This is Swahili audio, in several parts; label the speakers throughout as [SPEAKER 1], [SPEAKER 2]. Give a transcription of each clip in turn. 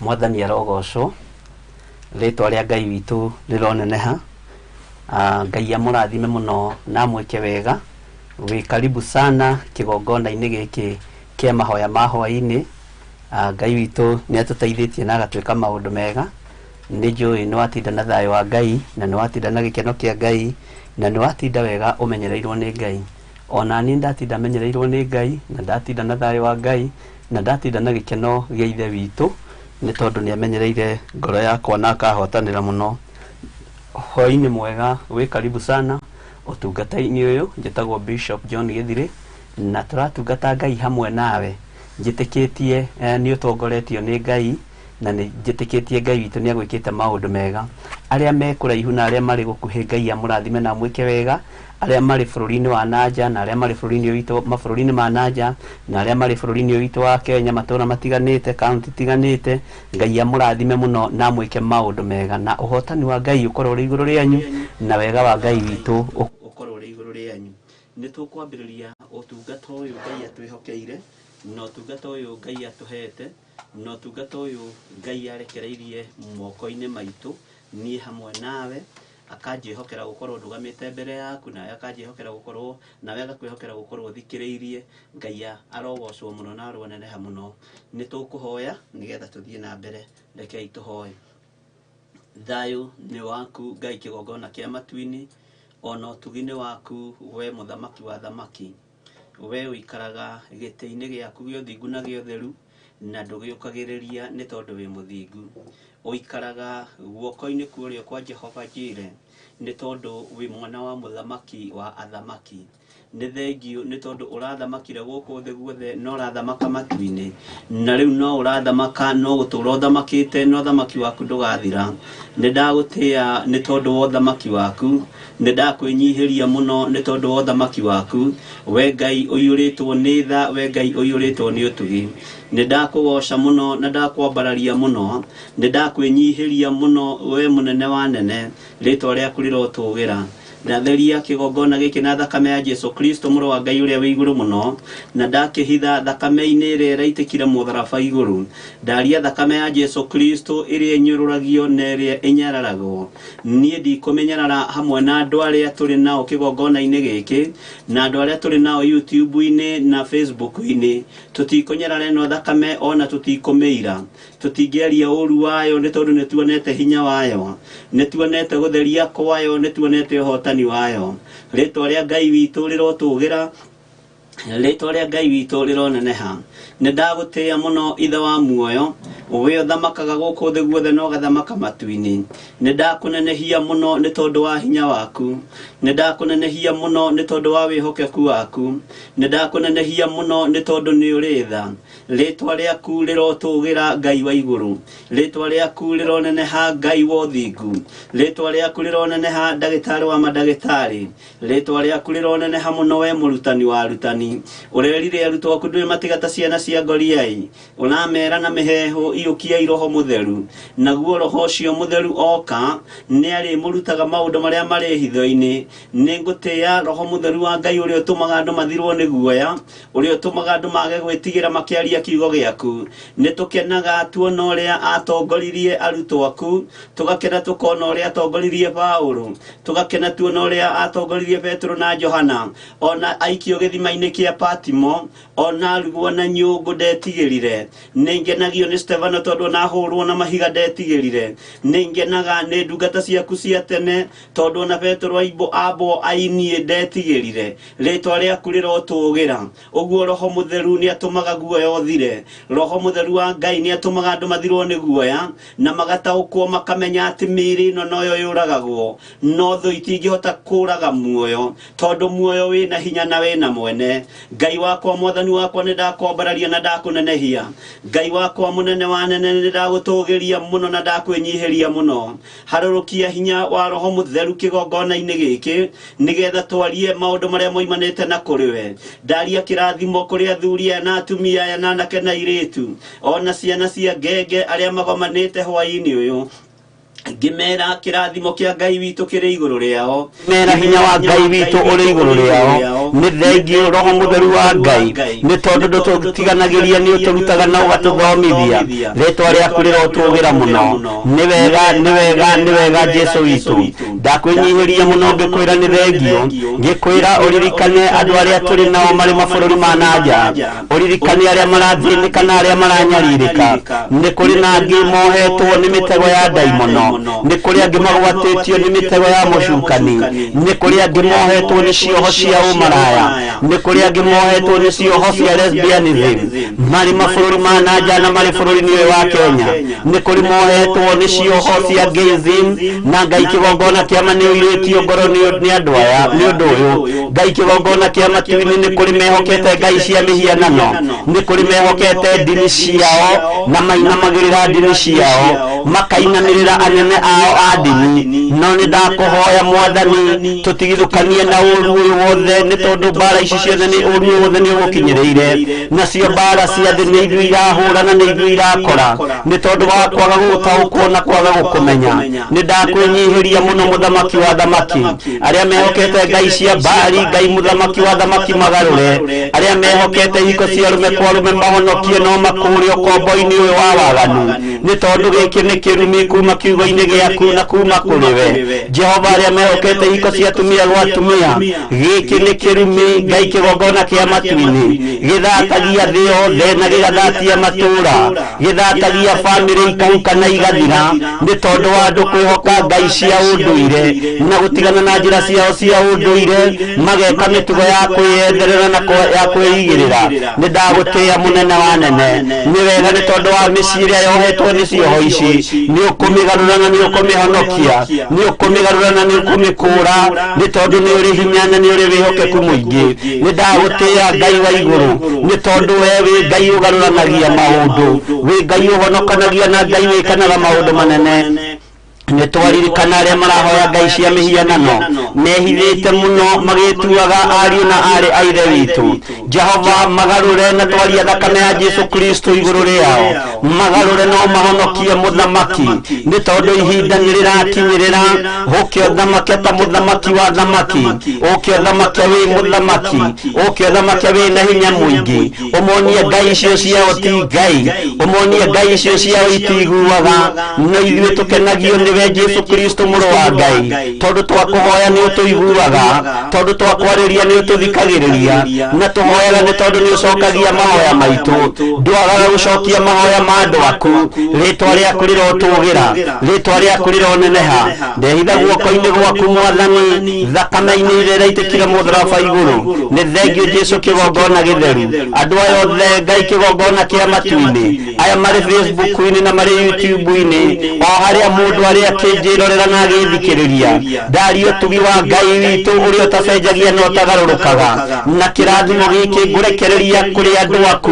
[SPEAKER 1] Mwathani arogocwo ritwa ria Ngai witu rironeneha. Ngai amurathime muno na mwike wega wi karibu sana kigongona-ini giki kia mahoya ma hwaini. Ngai witu ni atutaithitie na agatwika maundu mega. Ni njui ni watinda na thayo wa Ngai na ni watinda na gikeno kia Ngai na ni watinda wega umenyereirwo ni Ngai. Ona ni ndatinda menyereirwo ni Ngai na ndatinda na thayo wa Ngai na ndatinda na gikeno gia ithe witu ni tondu ni amenyereire ngoro yakwa na akahotanira muno. Hwaini mwega wi karibu sana utungata-ini uyu. Njitagwo Bishop John Githiri na turatungata Ngai hamwe nawe. Njitikitie ni utongoretio ni Ngai na ni njitikitie Ngai witu ni agwikite maundu mega. Aria me kuraihu na aria mari gukuhi Ngai amurathime na mwike wega. Aria mari bururi-ini wa nanja na aria mari bururi-ini witu mabũrũri-inĩ ma nanja na aria mari bururi-ini witu wa Kenya matũra matiganite kaunti tiganite. Ngai amurathime muno na mwike maundu mega na uhotani wa Ngai ukorwo uri iguru rianyu na wega wa Ngai witu ukorwo uri iguru rianyu. Ni tukwambiriria utungata uyu Ngai atwihokeire na utungata uyu Ngai atuhete na utungata uyu Ngai arekereirie moko-ini maitu ni hamwe nawe. Akanjihokera gukorwo ndugamite mbere yaku na akanjihokera gukorwo nawe agakwihokera gukorwo thikiriirie. Ngai arogocwo muno na aroneneha muno. Ni tukuhoya nigetha tuthie na mbere. Rekei tuhoye. Thayo ni waku Ngai kigongona kia matu-ini, ona utugi-ini waku we muthamaki wa thamaki. We uikaraga giti-ini giaku gia uthingu na gia utheru na ndugiukagiriria ni tondu wi muthingu. Uikaraga guoko-ini kurio kwa Jehova Jire ni tondu wi mwana wa muthamaki wa athamaki. Ni thengio ni tondu urathamakire guku thi guothe no urathamaka matu-ini na riu no urathamaka no gutura uthamakite no thamaki waku ndugathira. Ni ndagutia ni tondu wa thamaki waku. Ni ndakwinyihiria muno ni tondu wa thamaki waku. We Ngai uyuritwo ni tha, we Ngai uyuritwo ni utugi. Ni ndakugoca muno na ndakwambararia muno. Ni ndakwinyihiria muno we munene wa nene. Ritwa riaku rirotugira. Na theria kigongona giki na thakame ya Jesu Kristo muru wa Ngai uria wi iguru muno. Na ndakihitha thakame-ini iria iraitikire mutharaba iguru. Ndaria thakame ya Jesu Kristo iria inyururagio na iria inyararagwo. Nie ndikumenyerara hamwe na andu aria turi nao kigongona-ini giki na andu aria turi nao YouTube-ini na Facebook-ini. Tutikunyerara no thakame ona tutikumeira. Tutingeria uru wayo ni tondu ni tuonete hinya wayo. Ni tuonete gutheria kwayo, ni tuonete uhotani wayo. Ritwa ria Ngai witu rirotugira. Ritwa ria Ngai witu rironeneha. Ni ndagutia muno ithe wa muoyo. We uthamakaga guku thi guothe no gathamaka matu-ini. Ni ndakunenehia muno ni tondu wa hinya waku. Ni ndakunenehia muno ni tondu wa wihokeku waku. Ni ndakunenehia muno ni tondu ni uri tha. Ritwa riaku rirotugira Ngai wa iguru. Ritwa riaku rironeneha Ngai wa uthingu. Ritwa riaku rironeneha ndagitari wa madagitari. Ritwa riaku rironeneha muno we murutani wa arutani. Urerire arutwo aku nduri matigata ciana cia ngoriai. Unamera na miheho iukia iroho mutheru. Naguo roho ucio mutheru oka ni ari murutaga maundu maria mari hitho-ini. Ni ngutia roho mutheru wa Ngai uria utumaga andu mathirwo ni guoya, uria utumaga andu mage gwitigira makiaria kiugo giaku. Ni tukenaga tuona uria atongoririe arutwo aku, tugakena tukona uria atongoririe Paulo, tugakena tuona uria atongoririe Petro na Johana, ona aikio githima-ini kia Patimo, ona arugwo na nyungu ndetigirire. Ni ngenagio ni Stefano tondu na hurwo na mahiga ndetigirire. Ni ngenaga ni ndungata ciaku cia tene tondu na Petro abo ainie ndetigirire. Ritwa riaku rirotugira. Uguo roho mutheru ni atumaga guoya uthire. Roho mutheru wa Ngai ni atumaga andu mathirwo ni guoya na magataukwo makamenya ati miri ino noyo yuragagwo. No thu itingihota kuraga muoyo tondu muoyo wina hinya na wina mwene. Ngai wakwa mwathani wakwa ni ndakwambararia na ndakunenehia. Ngai wakwa munene wa nene ni ndagutugiria muno na ndakwinyihiria muno. Harurukia hinya wa roho mutheru kigongona-ini giki nigetha twarie maundu maria moimanite na kuriwe. Ndaria kirathimo kuri athuri na atumia aya na anake na iritu ona ciana cia ngenge aria magomanite hwaini uyu. ngimera kirathimo kia Ngai witu kiri iguru riao mera hinya wa Ngai witu uri iguru riao ni thengio roho mutheru wa Ngai ni tondu ndutuganagiria ni uturutaga na ugatuthomithia ritwa riaku rirotugira muno ni wega Jesu witu ndakwinyihiria muno ngikwira ni thengio ngikwira uririkane andu aria turi nao mari mabururi ma nanja uririkane aria marathinika na aria maranyaririka ni kuri na angi mohetwo ni mitego ya daimono ni kuri angi magwatitio ni mitego ya mucukani ni kuri angi mohetwo ni cioho cia umaraya ni kuri angi mohetwo ni cioho cia lesbianism mari mabururi ma nanja na mari bururi ni wa Kenya ni kuri mohetwo ni cioho cia gayism na Ngai kigongona kia mani uiritio ngoro ni andu aya ni undu uyu Ngai kigongona kia matuini ni kuri mehokete Ngai cia mihianano ni kuri mehokete dini ciao na mainamagirira dini ciao makainanirira anene ao a dini no ni ndakuhoya Mwathani tutigithukanie na uru uyu wothe ni tondu bara ici ciothe ni uru wothe ni ugukinyireire nacio bara cia thi ni ithu irahurana ni ithu irakora ni tondu wa kwaga gutaukwo na kwaga gukumenya ni ndakwinyihiria muno muthamaki wa thamaki aria mehokete Ngai cia Bari Ngai muthamaki wa thamaki magarure aria mehokete hiko cia rume kwa rume mahonokie no makurio kombo-ini uyu wa waganu ni tondu giki ni kirumi kuma kiugo-ini giaku na kuma kuri we Jehova aria mehokete hiko cia tumia gwa tumia giki ni kirumi Ngai kigongona kia matuini githatagia thi yothe na gigathatia matura githatagia family ikauka na igathira ni tondu wa andu kwihoka Ngai cia unduire na gutigana na njira ciao cia unduire mageka mitugo ya kwiyetherera na ya kwiyigirira ni ndagutia munene wa nene ni wega ni tondu wa miciria yohetwo ni cioho ici ni ukumigarurana ni ukumihonokia ni ukumigarurana ni ukumikura ni tondu ni uri hinya na ni uri wihokeku muingi ni ndagutia Ngai wa iguru ni tondu we wi Ngai ugaruranagia maundu wi Ngai uhonokanagia na Ngai wikanaga maundu manene ni twaririkana aria marahoya Ngai cia mihianano mehithite muno magituaga ariu na ari aithe witu Jehova magarure na twaria thakame ya Jesu Kristo iguru riao magarure no mahonokie muthamaki ni tondu ihinda ni rirakinyirira ukio thamaki ta muthamaki wa thamaki ukio thamaki wi muthamaki ukio thamaki wi na hinya muingi umonie Ngai icio ciao ti Ngai umonie Ngai icio ciao itiguaga no ithuĩ tukenagio ni we Jesu Kristo muru wa Ngai tondu twakuhoya ni utuiguaga tondu twakwariria ni ututhikagiriria na tuhoyaga ni tondu ni ucokagia mahoya maitu ndwagaga gucokia mahoya ma andu aku ritwa riaku rirotugira ritwa riaku rironeneha ndehitha guoko-ini gwaku Mwathani thakame-ini iria itikire mutharaba iguru ni thengio Jesu kigongona githeru andu aya othe Ngai kigongona kia matu-ini aya mari Facebook-ini na mari YouTube-ini o haria mundu aria kinjirorera na githikiriria ndario tugi wa Ngai witu uri utacenjagia no tagarurukaga na kirathimo giki ngurekereria kuri andu aku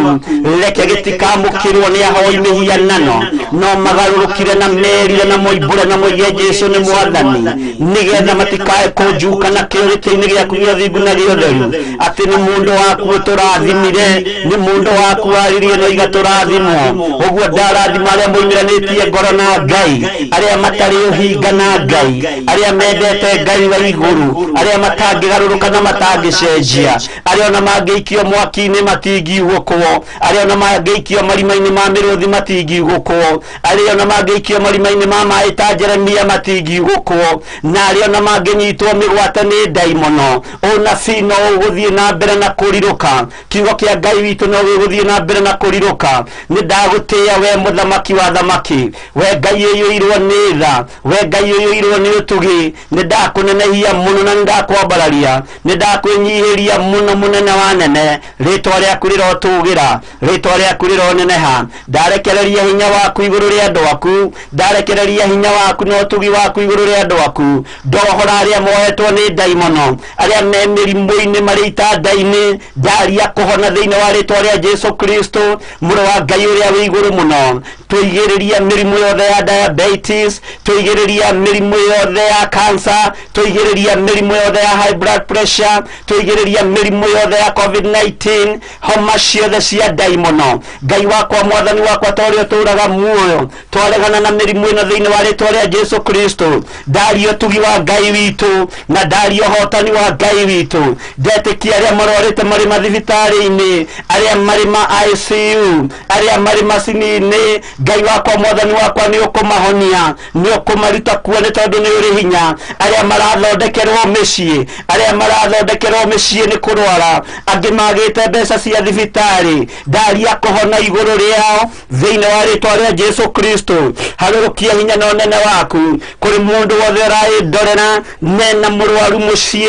[SPEAKER 1] reke gitikamukirwo ni ahoi mihianano no magarurukire na merire na moibure na moige Jesu ni Mwathani nigetha matikae kunjuka na kiuriti-ini giaku gia thingu na giotheru ati ni mundu waku turathimire ni mundu waku waririe no igaturathimwo uguo ndarathima aria moimiranitie ngoro na Ngai aria matari uhinga na Ngai aria mendete Ngai wa iguru aria matangigaruruka na matangicenjia aria ona mangiikio mwaki-ini matingigukwo aria ona mangiikio marima-ini ma miruthi matingigukwo aria ona mangiikio marima-ini ma mai ta Jeremia matingigukwo na aria ona manginyitwo migwate ni daimono ona fino uguthie na mbere na kuriruka kiugo kia Ngai witu no giguthie na mbere na kuriruka ni ndagutia we muthamaki wa thamaki we Ngai uyuirwo ni tha we Ngai uyuirwo ni utugi ni ndakunenehia muno na ndakwambararia ni ndakwinyihiria muno munene wa nene ritwa riaku rirotugira ritwa riaku rironeneha ndarekereria hinya waku iguru ria andu aku ndarekereria hinya waku no utugi waku iguru ria andu aku ndohora aria mohetwo ni daimono aria me mirimu-ini mari itanda-ini ndaria kuhona thiini wa ritwa ria Jesu Kristo muru wa Ngai uria wi iguru muno tuigiriria mirimu yothe ya diabetes, tuigiriria mirimu yothe ya cancer, tuigiriria mirimu yothe ya high blood pressure, tuigiriria mirimu yothe ya COVID-19, homa ciothe cia daimono. Ngai wakwa mwathani wakwa torio turaga muoyo, twaregana na mirimu ino thiini wa ritwa ria Jesu Kristo. Dario tugi wa Ngai witu na dario hotani wa Ngai witu. Ndetikia aria marwarite mari mathibitari-ini, aria mari ma ICU, aria mari macini-ini, Ngai wakwa mwathani wakwa ni ukumahonia, ni ukumaruta kuo ni tondu ni uri hinya. Aria marathondekerwo micii, aria marathondekerwo micii ni kurwara, angi magite mbeca cia thibitari, daria kuhona iguru riao thiini wa ritwa ria Jesu Kristo. Harurukia hinya na unene waku kuri mundu wothe urayindorera nena murwaru mucii,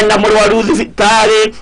[SPEAKER 1] ena murwaru thibitari.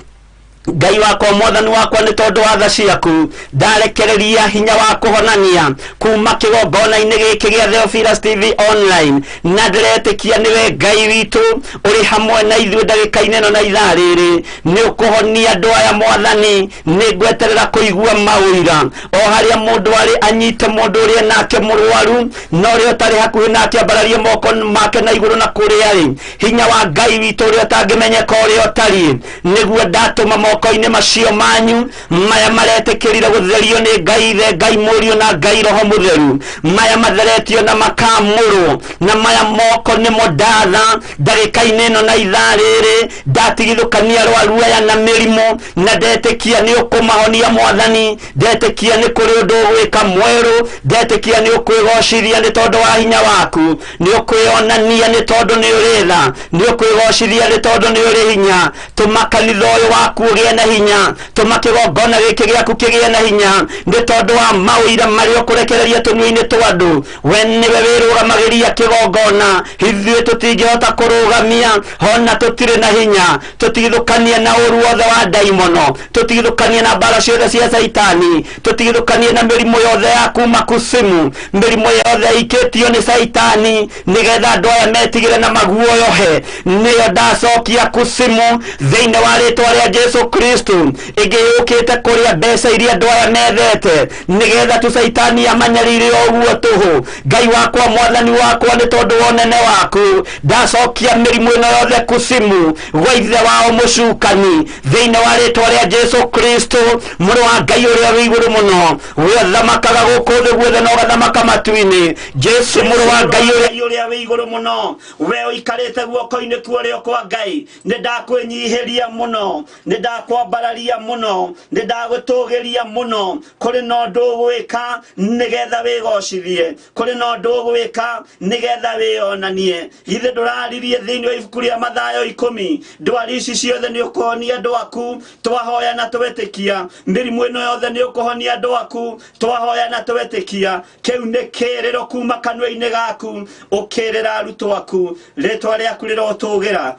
[SPEAKER 1] Ngai wakwa mwathani wakwa ni tondu wa tha ciaku ndarekereria hinya wa kuhonania kuma kigongona-ini giki gia Theophilus TV online, na ndiretikia niwe Ngai witu uri hamwe na ithuĩ ndagĩka-inĩ ĩno na ithaa rĩrĩ. Ni ukuhonia andũ aya mwathani, ni ngweterera kuigua maũira o haria mundu ari anyite mundu uria nake murwaru na uria utari hakuhi nake ambararie moko make na iguru na kuria ri. Hinya wa Ngai witu uria utangimenyeka uria utari niguo ndatuma moko-ini macio manyu maya maretikirire gutherio ni Ngai Ithe, Ngai Mũriũ na Ngai Roho Mũtheru, maya matheretio na makamũrwo na maya moko nimo ndatha ndagĩka-inĩ ĩno na ithaa rĩrĩ. Ndatigithũkania arwaru aya na mĩrimũ na ndetikia ni ũkũmahonia mwathani, ndetikia ni kũrĩ ũndũ ũgwĩka mwerũ, ndetikia ni ũkwĩgocithia ni tondu wa hinya waku, ni ũkwĩonania ni tondu ni ũrĩ tha, ni ũkwĩgocithia ni tondu ni ũrĩ hinya. Tũma kanitha ũyũ waku ũgĩe na hinya, tũma kĩgongona gĩkĩ gĩaku kĩgĩe na hinya ni tondu wa maũira marĩa ũkũrekereria tũnua-inĩ twa andũ. We niwe wĩrũgamagĩria kĩgongona, ithuĩ tũtingĩhota kũrũgamia, ona tũtirĩ na hinya. Tũtigithũkanie na ũru wothe wa daimono, tũtigithũkanie na mbara ciothe cia Saitani, tũtigithũkanie na mĩrimũ yothe ya kuma kusimu, mĩrimũ yothe ikĩtio nĩ Saitani nigetha andũ aya metigĩre na maguoyohe. Nĩyo ndacokia kusimu thĩinĩ wa rĩtwa rĩa Jesu Kristo, ĩngĩ yũkĩte kũrĩa mbeca iria andũ aya methete nigetha tu Saitani amanyarire ũguo tũhũ. Ngai wakwa mwathani wakwa ni tondu wa ũnene waku ndacokia mĩrimũ ĩno yothe kusimu gwa ithe wao mũcukani thĩinĩ wa rĩtwa rĩa Jesu Kristo, mũrũ wa Ngai ũrĩa wĩ igũrũ mũno, we ũthamakaga gũkũ thĩ guothe na ũgathamaka matu-inĩ. Jesu mũrũ wa Ngai ũrĩa wĩ igũrũ mũno, we ũikarĩte guoko-inĩ kwa ũrĩo kwa Ngai, nĩ ndakwĩnyihĩria mũno, nĩ ndakwambararia mũno, nĩ ndagũtũgĩria mũno. Kũrĩ na ũndũ ũgwĩka nigetha wĩgocithie, kũrĩ na ũndũ ũgwĩka nigetha wĩonanie. Githĩ ndũraririe thĩinĩ wa ibuku rĩa Mathayo 10 ndwari ici ciothe nĩ ũkũhonia andũ aku twahoya na twetĩkia, mĩrimũ ĩno yothe nĩ ũkũhonia andũ aku twahoya na twetĩkia. Kĩu nĩ kĩrĩro kuma kanua-inĩ gaku ũkĩrĩra arutwo aku, rĩtwa rĩaku rĩrotũgĩra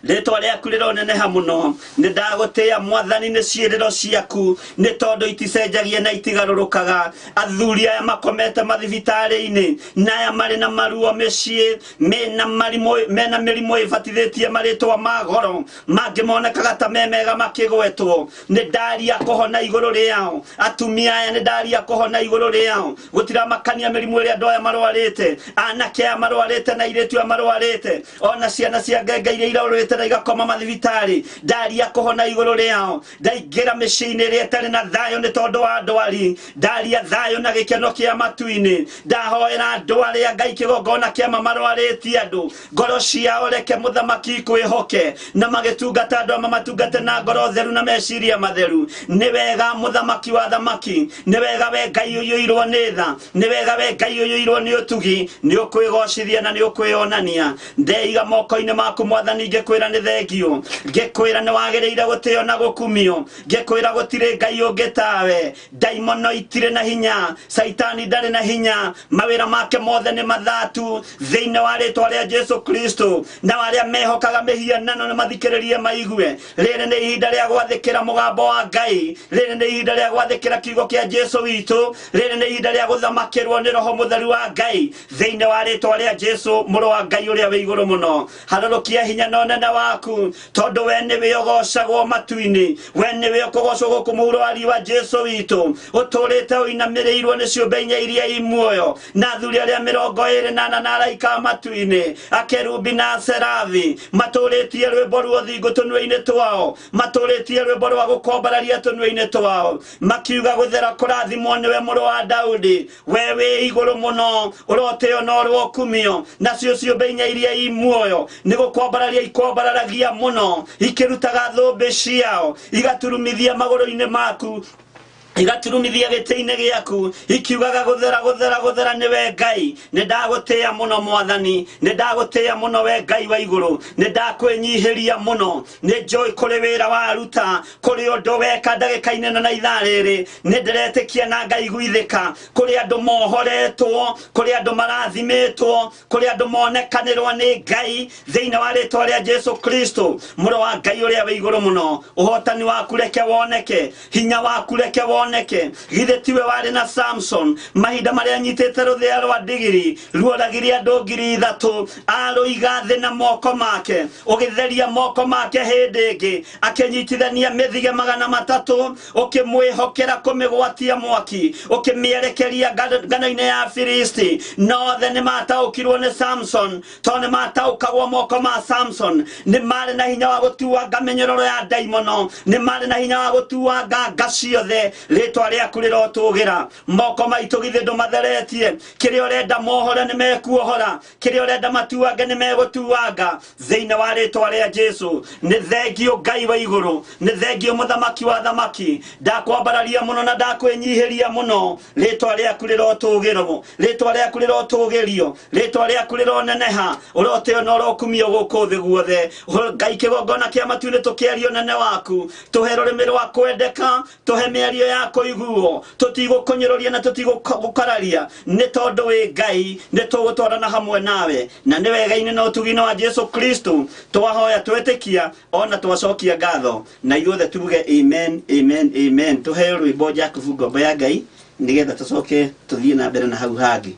[SPEAKER 1] rĩtwa rĩaku rĩroneneha mũno. Nĩ ndagũtĩĩa mwathani nĩ ciĩrĩro ciaku nĩ tondu iticenjagia na itigarũrũkaga. Athuri aya makomete mathibitarĩ-inĩ na aya marĩ na maruo mĩciĩ mena mĩrimũ ĩbatithĩtie marĩtwa ma goro mangĩmonekaga ta memega makĩgwetwo, nĩ ndaria kũhona igũrũ rĩao. Atumia aya nĩ ndaria kũhona igũrũ rĩao, gũtiramakania mĩrimũ ĩrĩa andũ aya marwarĩte, anake aya marwarĩte na airĩtu aya marwarĩte, ona ciana cia ngenge iria irarwarĩte na igakoma mathibitari. Ndaria kũhona igũrũ rĩao, ndaingĩra mĩciĩ-inĩ ĩrĩa ĩtarĩ na thayũ nĩ tondu wa ndwari, ndaria thayũ na gĩkeno kĩa matu-inĩ. Ndahoera andũ arĩa Ngai kĩgongona kĩama marwarĩtie andũ, ngoro ciao reke mũthamaki kwĩhoke na magĩtungata andũ ama matungate na ngoro theru na meciria matheru. Nĩ wega mũthamaki wa thamaki, nĩ wega we Ngai ũiyũirwo nĩ tha, nĩ wega we Ngai ũiyũirwo nĩ ũtugi, nĩ ũkwĩgocithia na nĩ ũkwĩonania. Ndeiga moko-inĩ maku mwathani, ngĩkwĩra nĩ thengio, ngĩkwĩra nĩ wagĩrĩire gũtĩo na gũkumio, ngĩkwĩra gũtirĩ Ngai ũngĩ tawe. Daimono itirĩ na hinya, Saitani ndarĩ na hinya, mawĩra make mothe nĩ mathatu thĩinĩ wa rĩtwa rĩa Jesu Kristo. Na arĩa mehokaga mĩhianano nĩ mathikĩrĩrie maigue. Rĩrĩ nĩ ihinda rĩa gwathĩkĩra mũgambo wa Ngai, rĩrĩ nĩ ihinda rĩa gwathĩkĩra kiugo kĩa Jesu witũ, rĩrĩ nĩ ihinda rĩa gũthamakĩrwo nĩ Roho Mũtheru wa Ngai thĩinĩ wa rĩtwa rĩa Jesu mũrũ wa Ngai ũrĩa wĩ igũrũ mũno. Harũrũkia hinya na ũnene
[SPEAKER 2] waku tondu we niwe ogocagwo matu-ini we niwe okogocwo kumurwari wa Jesu witu uturite uinamirirwo ni ciumbe-inya iria imuoyo na athuri aria 28 na araika matu-ini akerubi na serafi maturitie rwimbo rwa uthingu tunua-ini twao maturitie rwimbo rwa gukombararia tunua-ini twao makiuga guthera kurathimwo niwe muru wa Daudi wewe iguru muno uroteo no rwokumio nacio ciumbe-inya iria imuoyo ni gukombararia ikombaragia muno ikirutaga thumbi ciao igaturumithia maguru-ini maku igaturumithia gite-ini giaku ikiugaga guthera niwe Ngai nindagutia muno mwathani nindagutia muno we Ngai wa iguru nindakwenyihiria muno ninjoi kuri wira wa ruta kuri undu weka ndagika-ini na ithaa riri nindiretikia na Ngai gwithika kuri andu mohoretwo kuri andu marathimitwo kuri andu monekanirwo ni Ngai thiini wa ritwa ria Jesu Kristo muru wa Ngai uria we iguru muno uhotani waku reke woneke hinya waku reke woneke githe tiwe wari na Samson mahinda maria anyitite ruthia rwa ndigiri ruoragiria andu 3,000 aroiga thi na moko make ugitheria moko make hindi ingi akenyitithania mithige 300 ukimwihokera kumigwatia mwaki ukimierekeria ngano-ini ya Filisti nothe ni mataukirwo ni Samson to ni mataukagwo moko ma Samson ni mari na hinya wa gutuanga menyororo ya daimono ni mari na hinya wa gutuanga ngaciothe ritwa riaku rirotugira moko maitu githe ndumatheretie kiria urenda mohora ni mekuohora kiria urenda matuange ni megutuanga thiini wa ritwa ria Jesu ni thengio Ngai wa iguru ni thengio muthamaki wa thamaki ndakwambararia muno na ndakwenyihiria muno ritwa riaku rirotugirwo ritwa riaku rirotugirio ritwa riaku rironeneha uroteo no rokumio guku thi guothe Ngai kigongona kia matu-ini tukiario nene waku tuhe rurimi rwa kwendeka tuhe mĩario ya kũiguo tutigũkũnyũrũria na tutigũkararia nĩ tondũ wĩ Ngai nĩ tũgũtwarana hamwe nawe na nĩ wega-inĩ na ũtugi-inĩ wa Jesu Kristo twahoya twĩtĩkia ona twacokia ngatho na ithuothe tuge amen amen amen tuheo rwĩmbo Jakubu ngombo ya Ngai nigetha tucoke tuthie na mbere na hau hangi.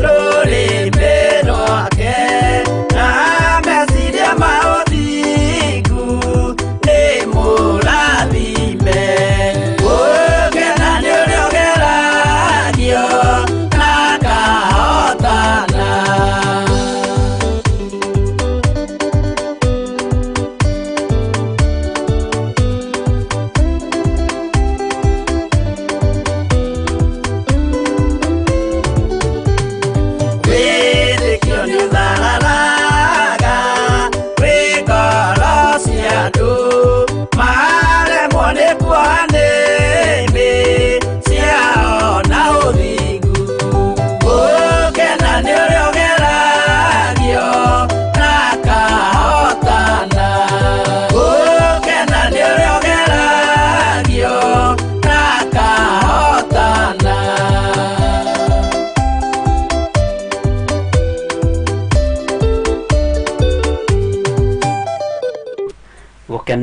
[SPEAKER 3] Ruri mbero ake na mesiria maothigu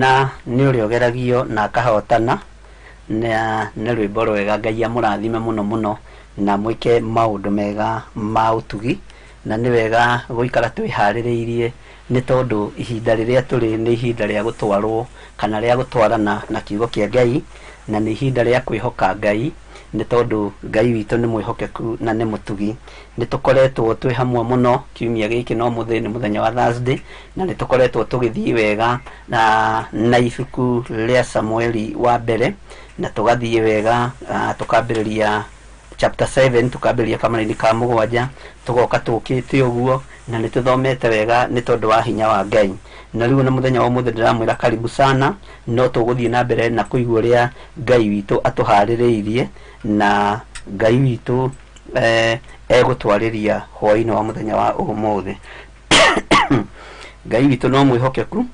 [SPEAKER 1] mathina nĩ ũrĩa ũgeragio na akahotana na nĩ rwĩmbo rwega. Ngai amũrathime mũno mũno na mwĩke maũndũ mega ma ũtugi, na nĩ wega gũikara twĩharĩrĩirie nĩ tondũ ihinda rĩrĩa tũrĩ nĩ ihinda rĩa gũtwarwo kana rĩa gũtwarana na kiugo kĩa Ngai, na nĩ ihinda rĩa kwĩhoka Ngai nĩ tondũ Ngai witũ nĩ mwĩhokeku na nĩ mũtugi. Nĩ tũkoretwo twĩ hamwe mũno kiumia gĩkĩ, no nĩ mũthenya wa Thursday, na nĩ tũkoretwo tũgĩthiĩ wega na ibuku rĩa Samueli wa mbere, na tũgathiĩ wega tũkambĩrĩria chapter 7 tukambĩrĩria kamara-inĩ ka 7 tũgoka tũkĩte ũguo, na nĩ tũthomete wega nĩ tondũ wa hinya wa Ngai. Na rĩu na mũthenya wa ũmũthĩ ndĩramwĩra karibu sana, no tũgũthiĩ na mbere na kũigua ũrĩa Ngai witũ atũharĩrĩirie na Ngai witũ egũtwarĩria hwaĩ-inĩ wa mũthenya wa ũmũthĩ. Ngai witũ no mwĩhokeku,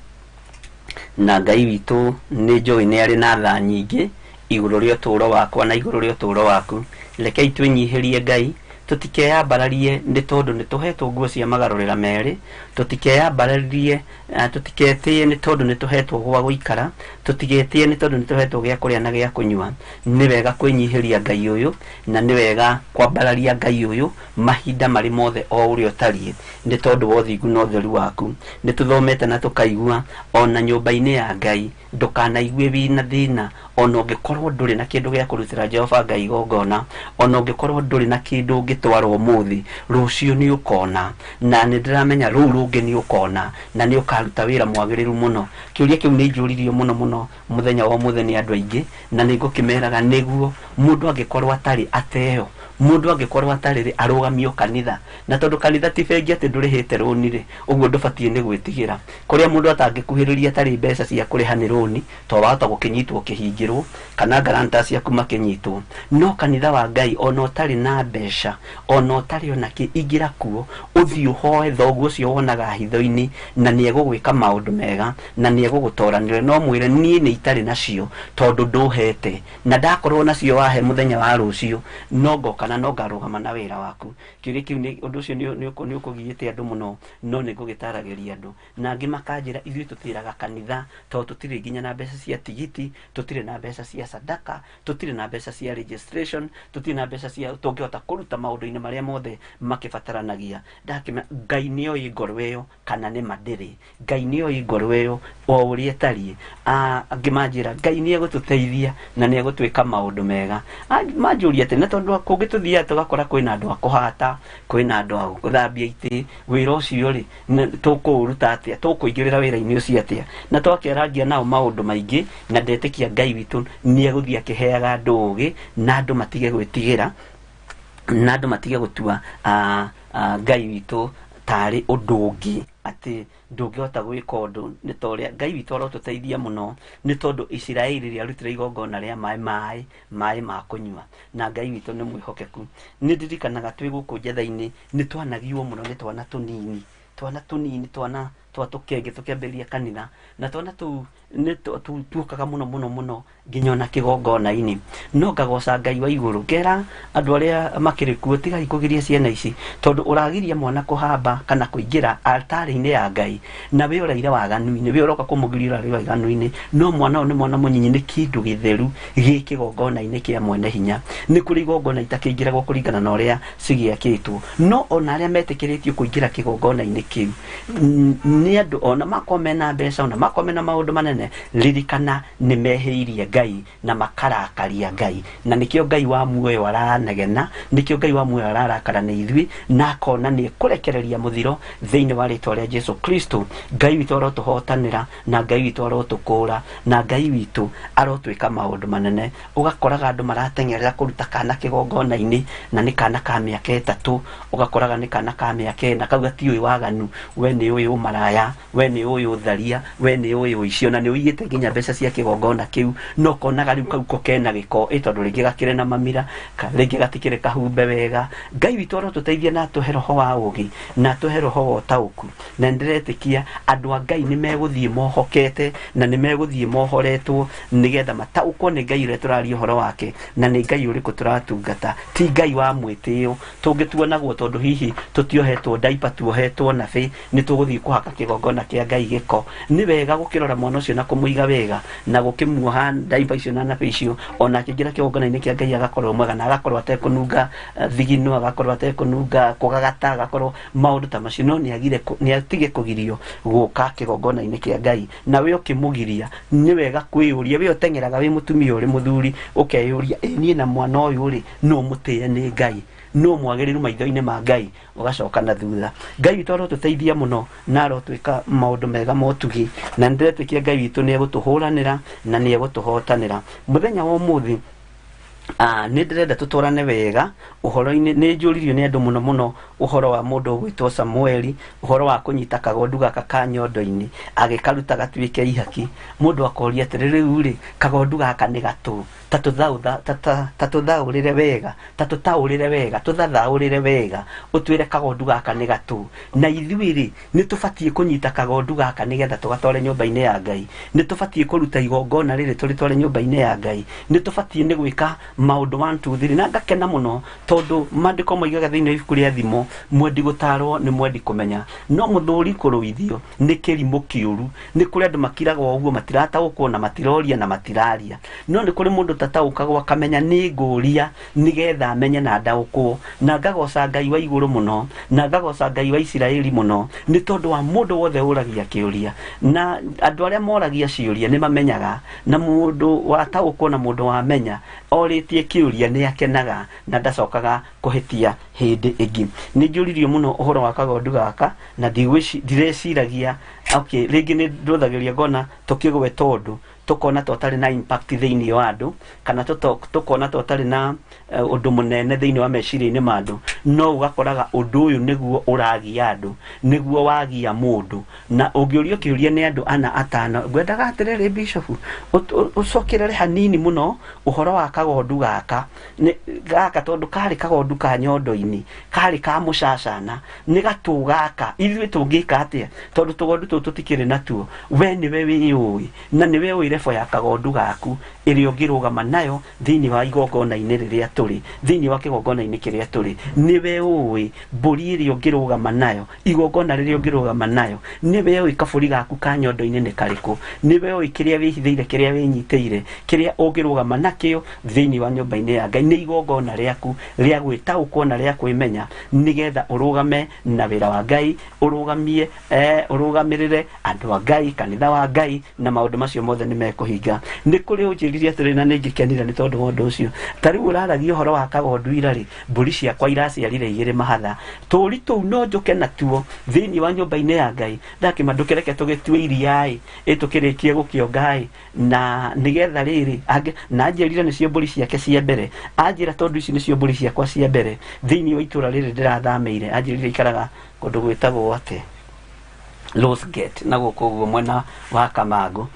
[SPEAKER 1] na Ngai witũ nĩ njũĩ nĩ arĩ na tha nyingĩ igũrũ rĩa ũtũũro wakwa na igũrũ rĩa ũtũũro waku. Rekei twĩnyihĩrie Ngai, tũtikeyambararie nĩ tondũ nĩ tũhetwo nguo cia magarũrĩra merĩ, tũtikeyambararie tũtiketĩye nĩ tondũ nĩ tũhetwo gwa gũikara, tũtigetĩye nĩ tondũ nĩ tũhetwo gĩa kũrĩa na gĩa kũnyua. Nĩ wega kwĩnyihĩria Ngai ũyũ, na nĩ wega kwambararia Ngai ũyũ mahinda marĩ mothe o ũrĩa ũtariĩ, nĩ tondũ wa ũthingu na ũtheru waku. Nĩ tũthomete na tũkaigua ona nyũmba-inĩ ya Ngai ndũkanaigue wĩna thĩna, ona ũngĩkorwo ndũrĩ na kĩndũ gĩa kũrutĩra Jehova Ngai igongona, ona ũngĩkorwo ndũrĩ na kĩndũ ũngĩtwara ũmũthĩ, rũciũ nĩ ũkona, na nĩ ndĩramenya rũu rũngĩ nĩ ũkona, na nĩ ũkaruta wĩra mwagĩrĩru mũno. Kĩũria kĩu nĩ njũririo mũno mũno mũthenya wa ũmũthĩ nĩ andũ aingĩ, na nĩ ngũkĩmeraga nĩguo mũndũ angĩkorwo atarĩ ateo, mũndũ angĩkorwo atarĩ arũgamio kanitha, na tondũ kanitha ti bengi atĩ ndũrĩhĩte rũni-rĩ, ũguo ndũbatiĩ nĩ gwĩtigĩra. Kũrĩa mũndũ atangĩkuhĩrĩria atarĩ mbeca cia kũrĩha nĩ rũni, to wahota gũkĩnyitwo ũkĩhingĩrwo kana guarantor ciaku makĩnyitwo. No kanitha wa Ngai ona ũtarĩ na mbeca, ona ũtarĩ ona kĩ, ingĩra kuo ũthiĩ ũhoe thoguo ũcio wonaga hitho-inĩ, na nĩ egũgwĩka maũndũ mega, na nĩ egũgũtoranĩra. No mwĩre niĩ nĩ itarĩ nacio tondũ ndũhete, na ndakorwo nacio wahe mũthenya wa rũciũ no ngoka na no ngarũgama na wĩra waku. Kĩũria kĩu nĩ ũndũ ũcio nĩ ũkũgiĩte andũ mũno, no nĩ ngũgĩtaragĩria andũ. Na angĩ makanjĩra ithuĩ tũtĩraga kanitha tondũ tũtirĩ nginya na mbeca cia tigiti, tũtirĩ na mbeca cia sadaka, tũtirĩ na mbeca cia registration, tũtirĩ na mbeca cia tũngĩhota kũruta maũndũ-inĩ marĩa mothe makĩbataranagia. Ndakĩmenya Ngai nĩ oĩ ngoro ĩyo kana nĩ mandĩrĩ. Ngai nĩ oĩ ngoro ĩyo o ũrĩa ĩtariĩ. Angĩ manjĩra Ngai nĩ egũtũteithia na nĩ egũtwĩka maũndũ mega. Manjũria atĩ na tondũ kũngĩ tũthiaga tũgakora kwĩna andũ a kũhata, kwĩna andũ a gũthambia itĩ, wĩra ũcio-rĩ tũkũũruta atĩa, tũkũingĩrĩra wĩra-inĩ ũcio atĩa. Na twakĩarangia nao maũndũ maingĩ, na ndetĩkia Ngai witũ nĩ egũthiĩ akĩheaga andũ ũũgĩ, na andũ matige gwĩtigĩra, na andũ matige gũtua Ngai witũ tarĩ ũndũ ũngĩ, atĩ ndũngĩhota gwĩka ũndũ. Nĩ ta ũrĩa Ngai witũ arotũteithia mũno, nĩ tondũ Isiraeli rĩrĩa arutire igongona rĩa maĩ ma kũnyua, na Ngai witũ nĩ mwĩhokeku. Nĩ ndirikanaga twĩ gũkũ Njetha-inĩ nĩ twanagiwo mũno nĩ twana tũnini, twana tũkenge tũkĩambĩrĩria kanitha, na twana tũu nĩ tuokaga mũno nginya ona kĩgongona-inĩ. No ngagoca Ngai wa igũrũ, ngera andũ arĩa makĩrĩ kuo tigai kũgiria ciana ici, tondũ ũragiria mwana kũhamba kana kũingĩra altar-inĩ ya Ngai, na we ũraire waganu-inĩ, we ũroka kũmũgiria ũraire waganu-inĩ. No mwana ũyũ nĩ mwana mũnyinyi, nĩ kĩndũ gĩtheru gĩ kĩgongona-inĩ kĩa mwene hinya. Nĩ kũrĩ igongona itakĩingĩragwo kũringana na ũrĩa cigĩakĩtwo, no ona arĩa metĩkĩrĩtio kũingĩra kĩgongona-inĩ kĩu nĩ andũ ona makorwo mena mbeca, ona makorwo mena maũndũ manene, ririkana nĩ mehĩirie Ngai na makarakaria Ngai. Na nĩkĩo Ngai wa muoyo aranegena, nĩkĩo Ngai wa muoyo ararakara nĩ ithuĩ, na akona nĩ ekũrekereria mũthiro thĩinĩ wa rĩtwa rĩa Jesu Kristo. Ngai witũ arotũhotanĩra, na Ngai witũ arotũkũra, na Ngai witũ arotwĩka maũndũ manene. Ũgakoraga andũ marateng'erera kũruta kana kĩgongona-inĩ, na nĩ kana ka mĩaka 3, ũgakoraga nĩ kana ka mĩaka 4, kau gatiũĩ waganu, we nĩ ũyũ ũmaraya, we nĩ ũyũ ũtharia, we nĩ ũyũ ũicio, na nĩ ũigĩte nginya mbeca cia kĩgongona kĩu. No konaga rĩu kau kena gĩko, tondũ rĩngĩ gakĩrĩ na mamira, rĩngĩ gatikĩrĩ kahumbe wega. Ngai witũ arotũteithia na atũhe roho wa ũũgĩ, na atũhe roho wa ũtaũku, na ndĩretĩkia andũ a Ngai nĩ megũthiĩ mohokete, na nĩ megũthiĩ mohoretwo, nĩgetha mataũkwo nĩ Ngai ũrĩa tũraria ũhoro wake, na nĩ Ngai ũrĩkũ tũratungata, ti Ngai wa mwĩtĩo. Tũngĩtua naguo tondũ hihi tũtiohetwo diaper, tuohetwo nabe, nĩ tũgũthiĩ kũhaka kigongona kia Ngai giko ni wega gukirora mwana ucio na kumuiga wega na gukimuoha ndaiba icio na nabe icio ona kingira kigongona-ini kia Ngai agakorwo mwega na agakorwo atekununga thigino agakorwo atekununga kugagata agakorwo maundu ta macio no ni atige kugirio guka kigongona-ini kia Ngai na we ukimugiria ni wega kwiyuria we utengeraga we mutumia uri muthuri ukeyuria ni na mwana uyu ri no mutie ni Ngai no mwagiriru maitho-ini ma Ngai ugacoka na thutha Ngai witu arotuteithia muno na arotwika maundu mega motugi na ndiretĩkia Ngai witu ni egutuhuranira na ni egutuhotanira muthenya wa umuthi ni ndirenda tuturane wega uhoro-ini ni njuririo ni andu muno muno uhoro wa mundu gwitwo Samueli uhoro wa kunyita kagondu gaka ka nyondo-ini agikaruta gatwike ihaki mundu akoria atiriri ri kagondu gaka ni gatu tatuthaurire wega tuthathaurire wega utwire kagondu gaka ni gatu na ithuiri ni tubatie kunyita kagondu gaka nigetha tugatware nyumba-ini ya Ngai ni tubatie kuruta igongona riri turitware nyumba-ini ya Ngai ni tubatie ni gwika maundu 1 2 3 na ngakena muno tondu mandiko moigaga thiini ibuku ria thimo mwendi gutarwo ni mwendi kumenya no muthuri kuruithio ni kirimo kiuru ni kuri andu makiraga uguo matirataũkwo na matiroria na matiraria no ni kuri mundu tataũkagwo akamenya ni nguria nigetha amenye na ndaũkwo na ngagoca Ngai wa iguru muno na ngagoca Ngai wa Isiraeli muno ni tondu wa mundu wothe uragia kiuria na andu aria moragia ciuria ni mamenyaga na mundu wataũkwo na mundu wamenya oritie kiuria ni akenaga na ndacokaga kuhitia hindi ingi ni njuririo muno uhoro wa kagondu gaka na ndireciragia ringi ni nduthagiria ngona tukigwe tondu tukona totari na impact thiini wa andu kana tukona totari na undu munene thiini wa meciria-ini ma andu no ugakoraga undu uyu niguo uragia andu niguo wagia mundu na ungiurio kiuria ni andu ana atano ngwendaga atiriri bishop ucokerere hanini muno uhoro wa kagondu gaka tondu kari kagondu ka nyondo-ini kari ka mucacana ni gatu gaka ithuĩ tungika atia tondu tugondu tutu tutikiri natuo we niwe wiyui na niwe wire fo ya kagondu gaku iri ungirugama nayo thiini wa igongona-ini riria turi thiini wa kigongona-ini kiria turi niwe ui mburi iri ungirugama nayo igongona riria ungirugama nayo niwe ui kaburi gaku ka nyondo-ini ni kariku niwe ui kiria wihithiire kiria winyiteire kiria ungirugama nakio thiini wa nyumba-ini ya Ngai ni igongona riaku ria gwitaũkwo na ria kwimenya nigetha urugame na wira wa Ngai urugamirire andu a Ngai kanitha wa Ngai na maundu macio mothe ni mekuhinga ni kuri unjiririe atiri na ningikenira ni tondu wa undu ucio tariu uraragia uhoro wa kagondu irari mburi ciakwa iraciarire igiri mahatha turi tuu no njuke natuo thiini wa nyumba-ini ya Ngai ndakimandukereke tugitue iriai itukirikie gukiongai na nigetha riri na anjirire nicio mburi ciake cia mbere anjira tondu ici nicio mburi ciakwa cia mbere thiini wa itura riri ndirathameire anjirire ikaraga kundu gwitagwo ate Rose Gate na gukuguo mwena wa Kamango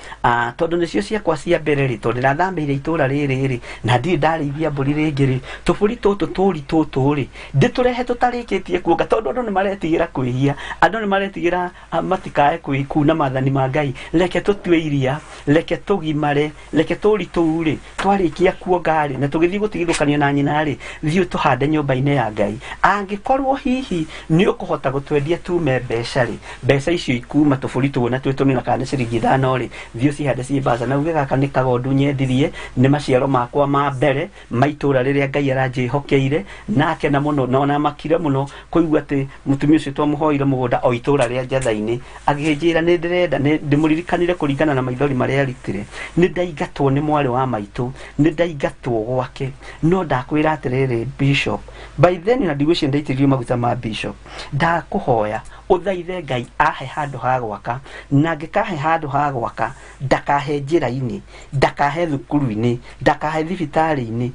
[SPEAKER 1] tondu nicio ciakwa cia mbere ri tondu ndirathameire itura riri na ndi ndarithia mburi ringi ri tuburi tutu turi tutu ri nditurehe tutarikitie kuonga tondu andu ni maretigira kwihia andu ni maretigira matikae kwikuna mathani ma Ngai reke tutue iria reke tugimare reke turi turi twarikia kuonga ri na tugithii gutigithukania na nyina ri thiu tuhande nyumba-ini ya Ngai angikorwo hihi ni ukuhota gutwendia tume mbeca ri mbeca icio ikuma tuburi tuona twetuni na kana ciringi 5 ri thiu cihande cibaca na uge gaka ni kagondu nyendirie ni maciaro makwa ma mbere maitura riria Ngai aranjihokeire nake na muno na makire muno kuigua ati mutumia ucio twamuhoire mugunda o itura ria Njatha-ini aginjira ni ndirenda ni ndimuririkanire kuringana na maithori maria aritire ni ndaigatwo ni mwari wa maitu ni ndaigatwo gwake no ndakwira atiriri bishop by then na ndigwici ndaitirio maguta ma bishop ndakuhoya uthaithe Ngai ahe handu ha gwaka na ngikahe handu ha gwaka ndakahe njira-ini ndakahe thukuru-ini ndakahe thibitari-ini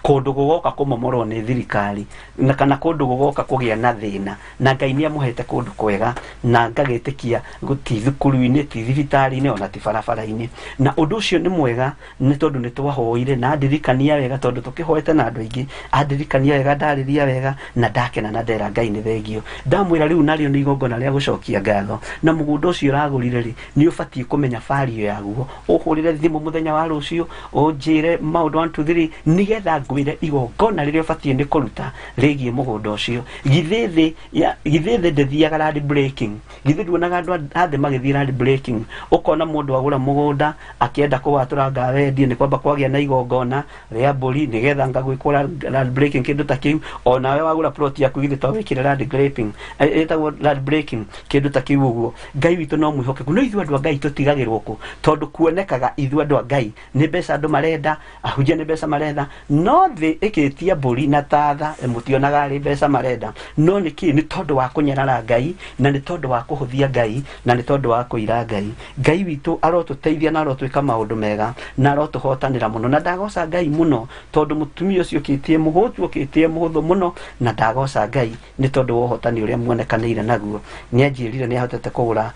[SPEAKER 1] kundu gugoka kumomorwo ni thirikari na kana kundu gugoka kugia na thina na Ngai ni amuhete kundu kwega na ngagitikia guti thukuru-ini ti thibitari-ini ona ti barabara-ini na undu ucio ni mwega ni tondu ni twahoire na ndirikania wega tondu tukihoete na andu aingi andirikania wega ndariria wega na ndakena na ndera Ngai ni thengio ndamwira riu nario ni igongona ria gucokia ngatho na mugunda ucio uragurire ri ni ubatie kumenya fario yaguo uhurire thimu muthenya wa rucio unjire maundu 1 2 3 nigetha makwire igongona riria ubatie ni kuruta rigie mugunda ucio githithe ndethiaga land breaking githe nduonaga andu athe magithie land breaking ukona mundu agura mugunda akienda kuwatura ngawendie ni kwamba kwagia na igongona ria mburi nigetha ngagwikwo land breaking kindu ta kiu ona we wagura plot yaku githe twawikire land breaking etagwo land breaking kindu ta kiu uguo Ngai witu no mwihokeku no ithu andu Ngai tutigagirwo ku tondu kuonekaga ithu andu Ngai ni mbeca andu marenda ahunjia ni mbeca marenda no thi ikitia mburi na tatha mutionaga ari mbeca marenda no niki ni tondu wa kunyarara Ngai na ni tondu wa kuhuthia Ngai na ni tondu wa kuira Ngai witu arotuteithia na arotwika maundu mega na arotuhotanira muno na ndagoca Ngai muno tondu mutumia ucio kitie muhuthu muno na ndagoca Ngai ni tondu wa uhotani uria muonekanire naguo ni anjirire ni ahotete kugura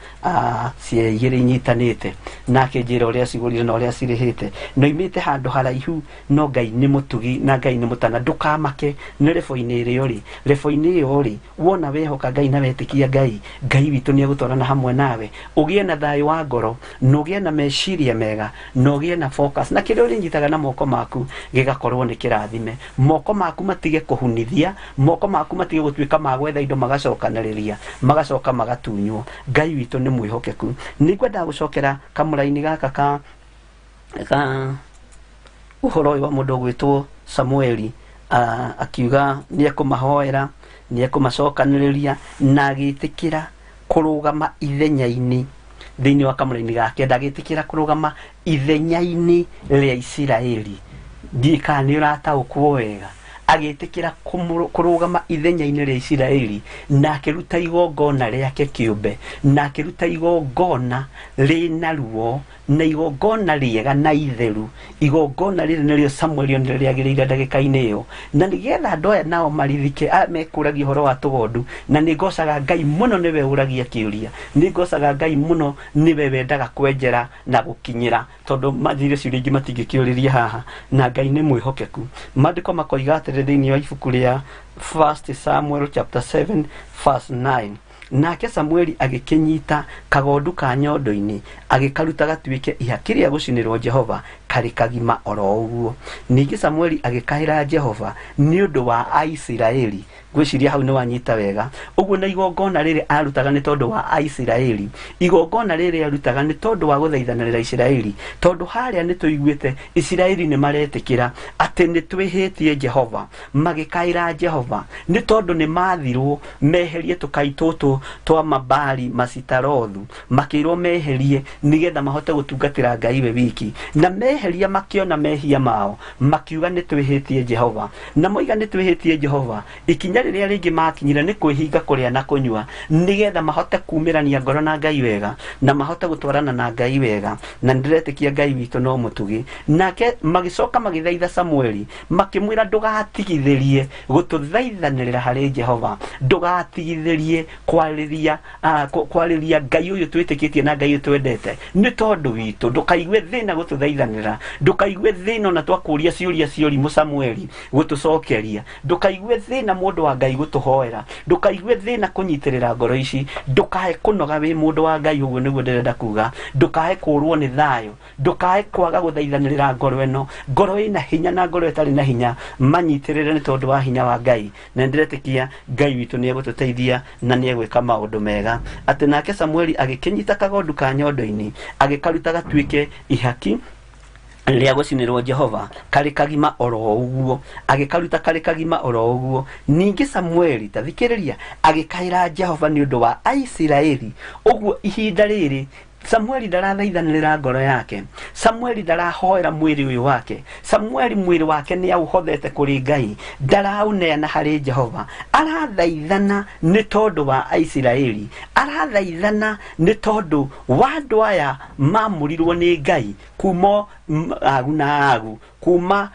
[SPEAKER 1] cie igiri nyitanite nake njira uria cigurire na uria cirihite no imite handu haraihu no Ngai ni mutugi na Ngai ni mutana ndukamake ni rebo-ini irio ri rebo-ini iyo ri wona wehoka Ngai na wetikia Ngai witu ni agutwarana hamwe nawe ugie na thayu wa ngoro no ugie na meciria mega no ugie na focus na kiria uringitaga na moko maku gigakorwo ni kirathime moko maku matige kuhunithia moko maku matige gutwika magwetha indo magacokaniriria magacoka magatunywo Ngai witu ni mwihokeku ningwenda gucokera kamuraini gaka ka uhoro wa mundu gwitwo Samueli akiuga ni akumahoera ni akumacokaniriria na agitikira kurugama ithenya-ini thiini wa kamuraini gake ndagitikira kurugama ithenya-ini ria Isiraeli ndika ni urataukwo wega agitikira kurugama ithenya-ini ria Isiraeli na akiruta igongona riake kiumbe na akiruta igongona rina ruo na igongona riega na itheru igongona riri nirio Samuel onire riagiriire ndagika-ini iyo na nigetha andu aya nao marithike mekuragia horo wa tugondu na ningocaga Ngai muno niwe uragia kiuria ningocaga Ngai muno niwe wendaga kwenjera na gukinyira tondu mathire ciuria ingi matingikiuriria haha na Ngai ni mwihokeku mandiko makoiga atiri thiini wa ibuku ria 1 Samuel chapter 7 verse 9 nake Samueli agikinyita kagondu ka nyondo-ini agikaruta gatuike ihaki ria gucinirwo Jehova kari kagima oro uguo ningi Samueli agikahira Jehova ni undu wa Isiraeli gwiciria hau ni wanyita wega uguo na igongona riri arutaga ni tondu wa Isiraeli igongona riri arutaga ni tondu wa guthaithanira Isiraeli tondu haria ni tuiguite Isiraeli ni maretikira ati ni twihitie Jehova magikaira Jehova ni tondu ni mathirwo meherie tukai tutu twa mabali masitarothu makirwo meherie nigetha mahote gutungatira Ngai we wiki na meheria makiona mehia mao makiuga ni twihitie Jehova na moiga ni twihitie Jehova ikinya riria ringi makinyira ni kwihinga kuria na kunyua nigetha mahote kumirania ngoro na Ngai wega na mahote gutwarana na Ngai wega na ndiretikia Ngai witu no mutugi nake magicoka magithaitha Samueli makimwira ndugatigithirie gututhaithanirira hari Jehova ndugatigithirie kwariria Ngai uyu twitikitie na Ngai uyu twendete ni tondu witu ndukaigue thina gututhaithanira ndukaigue thina na twakuria ciuria ciori Samueli gutucokeria ndukaigue thina mundu wa Ngai gutuhoera ndukaigue thina kunyitirira ngoro ici ndukae kunoga wi mundu wa Ngai uguo niguo ndirenda kuga ndukae kurwo ni thayo ndukae kwaga guthaithanirira ngoro eno ngoro ina hinya na ngoro itari na hinya manyitirire ni tondu wa hinya wa Ngai na ndiretikia Ngai witu ni egututeithia na ni egwika maundu mega ati nake Samueli agikinyita kagondu ka nyondo-ini agikaruta gatuike ihaki ria gucinirwo Jehova kari kagima oro uguo agikaruta kari kagima oro uguo ningi Samueli tathikiriria agikaira Jehova ni undu wa Isiraeli uguo ihinda riri Samueli ndarathaithanirira ngoro yake Samueli ndarahoera mwiri uyu wake Samueli mwiri wake ni auhothete kuri Ngai ndarauneana hari Jehova arathaithana ni tondu wa Isiraeli arathaithana ni tondu wa andu aya mamurirwo ni Ngai kuma agu na agu kuma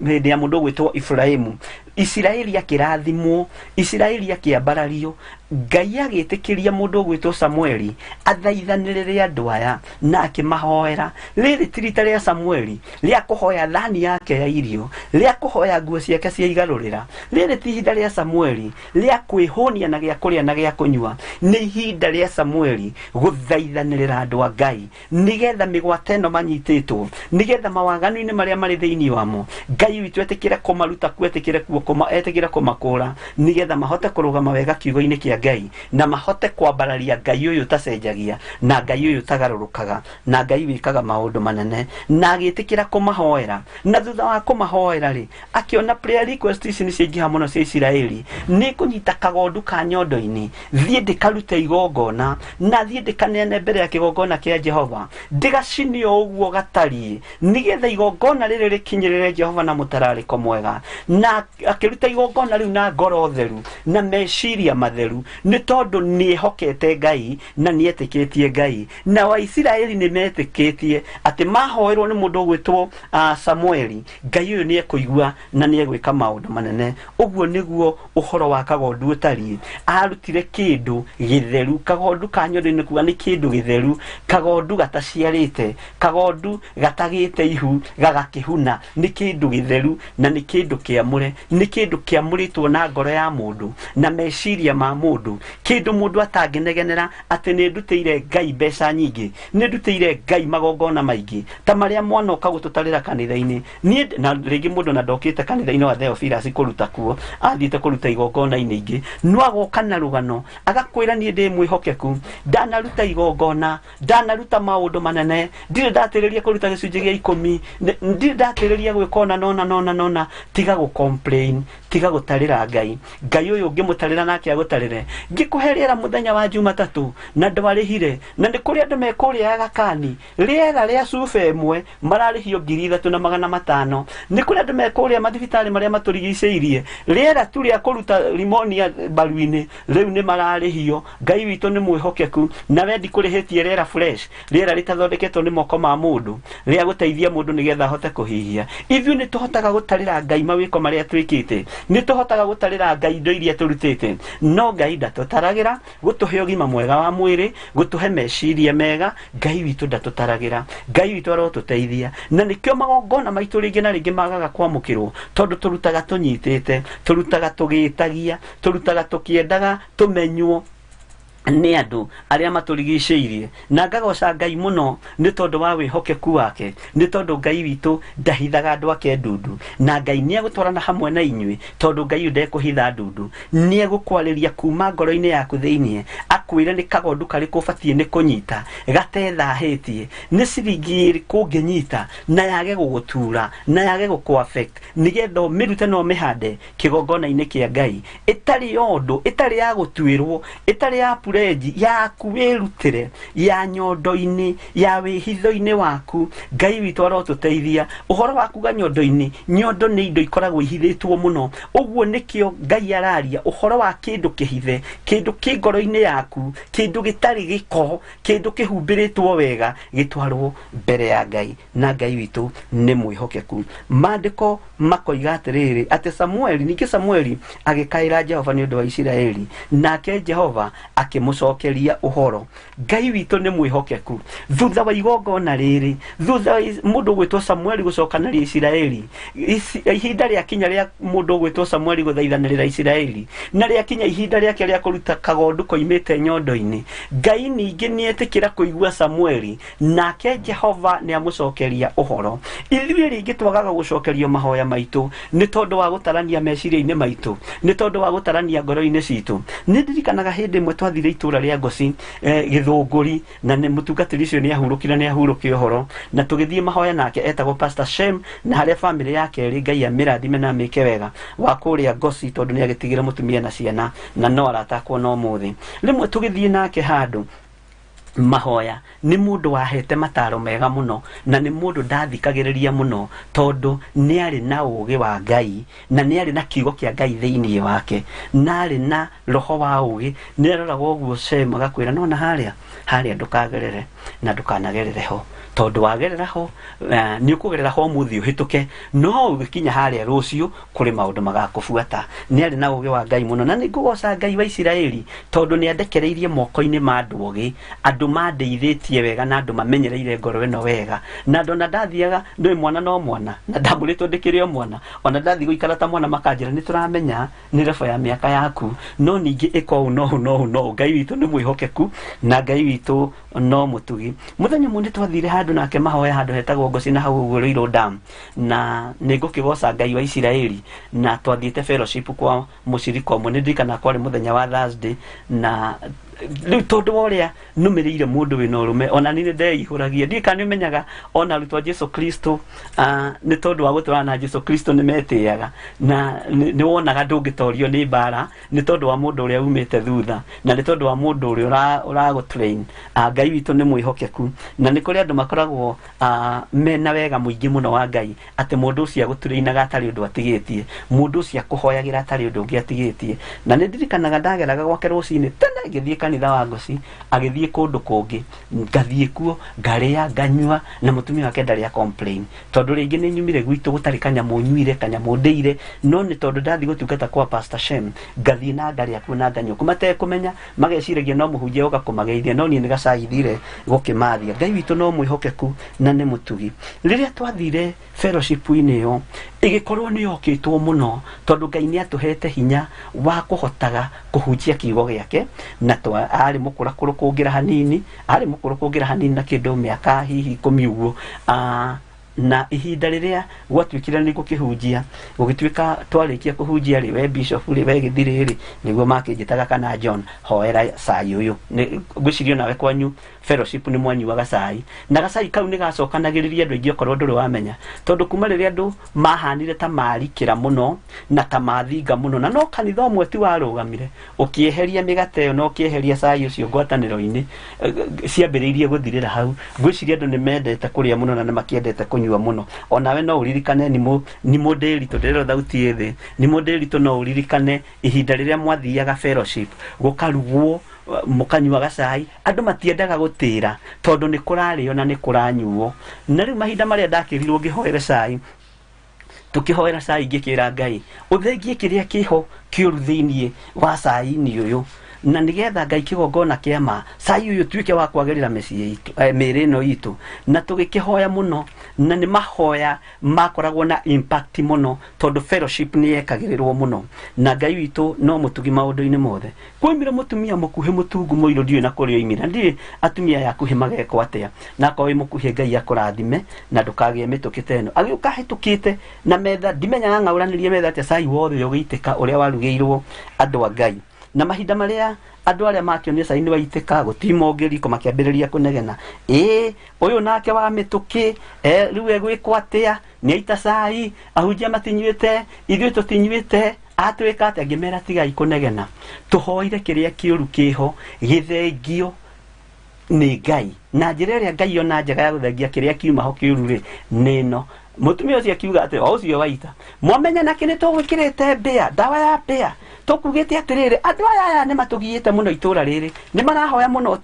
[SPEAKER 1] hindi ya mundu gwitwo Efraimu Isiraeli akĩrathimwo, Isiraeli akĩambarario, Ngai agĩtĩkĩria mũndũ ũgwĩtwo Samueli athaithanĩrĩre andũ aya na akĩmahoera. Rĩrĩ ti rita rĩa Samueli rĩa kũhoya thani yake ya irio, rĩa kũhoya nguo ciake cia igarũrĩra. Rĩrĩ ti ihinda rĩa Samueli rĩa kwĩhũnia na gĩa kũrĩa na gĩa kũnyua. Nĩ ihinda rĩa Samueli gũthaithanĩrĩra andũ a Ngai, nĩgetha mĩgwate ĩno manyitĩtwo, nĩgetha mawaganu-inĩ marĩa marĩ thĩinĩ wamo Ngai witũ etĩkĩre kũmaruta kuo, etĩkĩre kũmakũra, nĩgetha mahote kũrũgama wega kiugo-inĩ kĩa Ngai, na mahote kwambararia Ngai ũyũ tacenjagia, na Ngai ũyũ tagarũrũkaga, na Ngai wĩkaga maũndũ manene, na agĩtĩkĩra kũmahoera. Na thutha wa kũmahoera rĩ, akĩona prayer request ici nĩ ciaingĩha mũno cia Isiraeli, nĩ kũnyita kagondu ka nyondo-inĩ, thiĩ ndĩkarute igongona, na thiĩ ndĩkaneane mbere ya kĩgongona kĩa Jehova, ndĩgacinio ũguo gatariĩ, nĩgetha igongona rĩrĩ rĩkinyĩrĩre Jehova na mũtararĩko mwega. Na akĩruta igongona rĩu na ngoro theru na meciria matheru, nĩ tondũ nĩehokete Ngai na nĩetĩkĩtie Ngai. Na Waisiraeli nĩmetĩkĩtie atĩ mahoerwo nĩ mũndũ ũgwĩtwo Samueli, Ngai ũyũ nĩekũigua na nĩegwĩka maũndũ manene. Ũguo nĩguo ũhoro wa kagondu ũtariĩ. Arutire kĩndũ gĩtheru, kagondu ka nyondo-inĩ kuga nĩ kĩndũ gĩtheru, kagondu gataciarĩte, kagondu gatagĩte ihu gagakĩhuna, nĩ kĩndũ gĩtheru na nĩ kĩndũ kĩamũre, nĩ kĩndũ kĩamũrĩtwo na ngoro ya mũndũ na meciria ma mũndũ, kĩndũ mũndũ atangĩnegenera atĩ nĩ ndutĩire Ngai mbeca nyingĩ, nĩ ndutĩire Ngai magongona maingĩ ta marĩa mwana ũka gũtũtarĩra kanitha-inĩ. Niĩ na rĩngĩ mũndũ na ndokĩte kanitha-inĩ wa Theophilus kũruta kuo, athiĩte kũruta igongona-inĩ ingĩ, no agoka na rũgano agakwĩra niĩ ndĩ mwĩhokeku, ndanaruta igongona, ndanaruta maũndũ manene, ndirĩ ndatĩrĩria kũruta gĩcunjĩ gĩa 10, ndirĩ ndatĩrĩria gwĩka nona, tiga gũ complain, tiga gũtarĩra Ngai. Ngai ũyũ ngĩmũtarĩra nake agũtarĩre. Ngĩkũhe rĩera mũthenya wa Jumatatũ na ndwarĩhire, na nĩ kũrĩ andũ mekũrĩa Gakani rĩera rĩa cuba ĩmwe mararĩhio 3,500. Nĩ kũrĩ andũ mekũrĩa mathibitarĩ marĩa matũrigicĩirie rĩera tu rĩa kũruta limonia baru-inĩ rĩu nĩ mararĩhio. Ngai witũ nĩ mwĩhokeku, na we ndikũrĩhĩtie rĩera fresh, rĩera rĩtathondeketwo nĩ moko ma mũndũ, rĩa gũteithia mũndũ nĩgetha ahote kũhihia. Ithuĩ nĩ tũhotaga gũtarĩra Ngai mawĩko marĩa twĩkĩte, nĩ tũhotaga gũtarĩra Ngai indo iria tũrutĩte, no Ngai ndatũtaragĩra gũtũhe ũgima mwega wa mwĩrĩ, gũtũhe meciria mega. Ngai witũ ndatũtaragĩra, Ngai witũ arotũteithia, na nĩkĩo magongona maitũ rĩngĩ na rĩngĩ magaga kwamũkĩrwo, tondũ tũrutaga tũnyitĩte, tũrutaga tũgĩtagia, tũrutaga tũkĩendaga tũmenywo nĩ andũ arĩa matũrigicĩirie. Na ngagoca Ngai mũno nĩ tondũ wa wĩhokeku wake, nĩ tondũ Ngai witũ ndahithaga andũ ake ndundu, na Ngai nĩegũtwarana hamwe na inyuĩ, tondũ Ngai ndekũhitha ndundu, nĩegũkwarĩria kuma ngoro-inĩ yaku thĩinĩ, akwĩre nĩ kagondu karĩkũ ũbatiĩ nĩ kũnyita gatethahĩtie, nĩ ciringi ĩrĩkũ ũngĩnyita na yage gũgũtura na yage gũkũ affect, nĩgetha ũmĩrute na ũmĩhande kĩgongona-inĩ kĩa Ngai, ĩtarĩ yondũ, ĩtarĩ ya gũtuĩrwo, ĩtarĩ ya yaku wĩrutĩre, ya nyondo-inĩ, ya wĩhitho-inĩ waku. Ngai witũ arotũteithia. Ũhoro wa kuga nyondo-inĩ, nyondo nĩ indo ikoragwo ihithĩtwo mũno, ũguo nĩkĩo Ngai araria ũhoro wa kĩndũ kĩhithe, kĩndũ kĩ ngoro-inĩ yaku, kĩndũ gĩtarĩ gĩko, kĩndũ kĩhumbĩrĩtwo wega, gĩtwarwo mbere ya Ngai. Na Ngai witũ nĩ mwĩhokeku. Maandĩko makoiga atĩrĩrĩ atĩ Samueli, ningĩ Samueli agĩkaĩra Jehova nĩ ũndũ wa Isiraeli, nake Jehova mũcokeria ũhoro. Ngai witũ nĩ mwĩhokeku. Thutha wa igongona rĩrĩ, thutha wa mũndũ gwĩtwo Samueli gũcokanĩria Isiraeli, ihinda rĩa kinya rĩa mũndũ gwĩtwo Samueli gũthaithanĩrĩra Isiraeli, na rĩa kinya ihinda rĩake rĩa kũruta kagondu koimĩte nyondo-inĩ, Ngai ningĩ nĩetĩkĩra kũigua Samueli, nake Jehova nĩamũcokeria ũhoro. Ithuĩ rĩngĩ twagaga gũcokerio mahoya maitũ nĩ tondũ wa gũtarania meciria-inĩ maitũ, nĩ tondũ wa gũtarania ngoro-inĩ citũ. Nĩ ndirikanaga hĩndĩ ĩmwe twathire itũra rĩa Ngoci Gĩthũngũri, na nĩ mũtungatĩri ũcio nĩahurũkire nĩahurũkia ũhoro, na tũgĩthiĩ mahoya nake etagwo Pastor Shem, na harĩa bamĩrĩ yake ĩrĩ, Ngai amĩrathime na amĩke wega, wa kũrĩa Ngoci, tondũ nĩagĩtigire mũtumia na ciana na no aratakwo no mũthĩ. Rĩmwe tũgĩthiĩ nake handũ mahoya, nĩ mũndũ wahete mataro mega mũno, na nĩ mũndũ ndathikagĩrĩria mũno, tondũ nĩarĩ na ũũgĩ wa Ngai, na nĩarĩ na kiugo kĩa Ngai thĩinĩ wake, na arĩ na roho wa ũũgĩ. Nĩaroraga ũguo Shem agakwĩra, nona harĩa ndũkagerere na ndũkanagerere ho, tondu wagerera ho ni ukugerera ho muthi uhituke no ugikinya haria rucio kuri maundu magakubuata ni ari na ugi wa Ngai muno na ni ngugoca Ngai wa Isiraeli tondu ni andekereirie moko-ini ma andu ugi andu mandeithitie wega na andu mamenyereire ngoro ino wega na ndona ndathiaga ndui mwana no mwana na ndamburitwo ndikiri o mwana ona ndathi guikara ta mwana makanjira ni turamenya ni rebo ya miaka yaku no ningi iko no Ngai witu ni mwihokeku na Ngai witu no mutugi muthenya mundu twathire handu nake mahoya handu hetagwo Ngoci na hau uguo Ruiru Dam na ningukigoca Ngai wa Isiraeli na twathiite fellowship kwa mucirika umwe ndirikana kwari muthenya wa Thursday na riu tondu uria numiriire mundu wina urume ona ni ndeihuragia ndikani menyaga ona rutwa Jesu Kristo ni tondu wa gutura na Jesu Kristo ni metiaga na ni wonaga ndungitorio ni bara ni tondu wa mundu uria umite thutha na ni tondu wa mundu uria urago train Ngai witu ni mwihokeku na ni kuri andu makoragwo mena wega muingi muno wa Ngai ati mundu ucio aguturainaga atari undu atigitie mundu ucio akuhoyagira atari undu ungi atigitie na ni ndirikanaga ndageraga gwake rucini tene ngithie kanitha wa Ngoci agithie kundu kungi ngathie kuo ngaria nganyua na mutumia wake ndari a complain tondu ringi ni nyumire gwitu gutari kanyamu nyuire kanyamu ndeire no ni tondu ndathi gutungata kwa Pastor Shem ngathie na ngaria kuo na nganyua kumate kumenya mageciragia no muhunjie uga kumageithia no ni gacaithire gukimathia Ngai witu no mwihokeku na ni mutugi riria twathire fellowship-ini yo igikorwo ni yokitwo muno tondu Ngai ni atuhete hinya wa kuhotaga kuhunjia kiugo giake na ari mukura kurukungira hanini na kindu miaka hihi 10 uguo na ihinda riria gwatuikira ni gukihunjia gugituika twarikia kuhunjia ri we bishop ri we githiri ri niguo makinjitaga kana John hoera cai uyu ni gwicirio nawe kwanyu fellowship ni mwanyuaga cai na gacai kau ni gacokanagiriria andu ingi okorwo nduri wamenya tondu kuma riria andu mahanire ta marikira muno na ta mathinga muno na no kanitha umwe ti warugamire ukieheria migate yo no ukieheria cai ucio ngwataniro-ini ciambiriirie guthirira hau gwiciria andu ni mendete kuria muno na ni makiendete kunyua muno onawe no uririkane ni modeli to ndero thauti yethi ni modeli to no uririkane ihinda riria mwathiaga fellowship gukarugwo mukanyua gacai andu matiendaga gutira tondu ni kurario na ni kuranyuo na riu mahinda maria ndakirirwo ngihoera cai tukihoera cai ngikira Ngai uthengie kiria kiho kiuru thiini wa cai-ini uyu na nigetha Ngai kigongona kiama cai uyu tuike wa kwagerera mecii itu mirino itu na tugikihoya muno na ni mahoya makoragwo na impact muno tondu fellowship ni yekagirirwo muno na Ngai witu no mutugi maundu-ini mothe kwimira mutumia mukuhe mutungu muiro ndiwe na kurio imira ndi atumia yakuhe mageko atia na kwa mukuhe Ngai akurathime na ndukagie mitukite eno agiuka hitukite na metha ndimenya ng'auranirie metha atia cai wothe ugiitika uria warugeirwo andu a Ngai na mahinda maria andu aria makionire cai ni waitika gutimongeri ko makiambiriria kunegena uyu nake wa mituki riu egwikwo atia ni aita cai ahunjia matinyuite ithuĩ tutinyuite atwika atia ngimera tigai kunegena tuhoire kiria kiuru kiho githengio ni Ngai na njira iria Ngai ona njega ya guthengia kiria kiuma ho kiuru ri nino mutumia ucio akiuga ati o ucio waita mwamenya nake ni tugwikirite mbia dawa ya mbia tukugite atiriri andu aya ni matugiite muno itura riri ni marahoya muno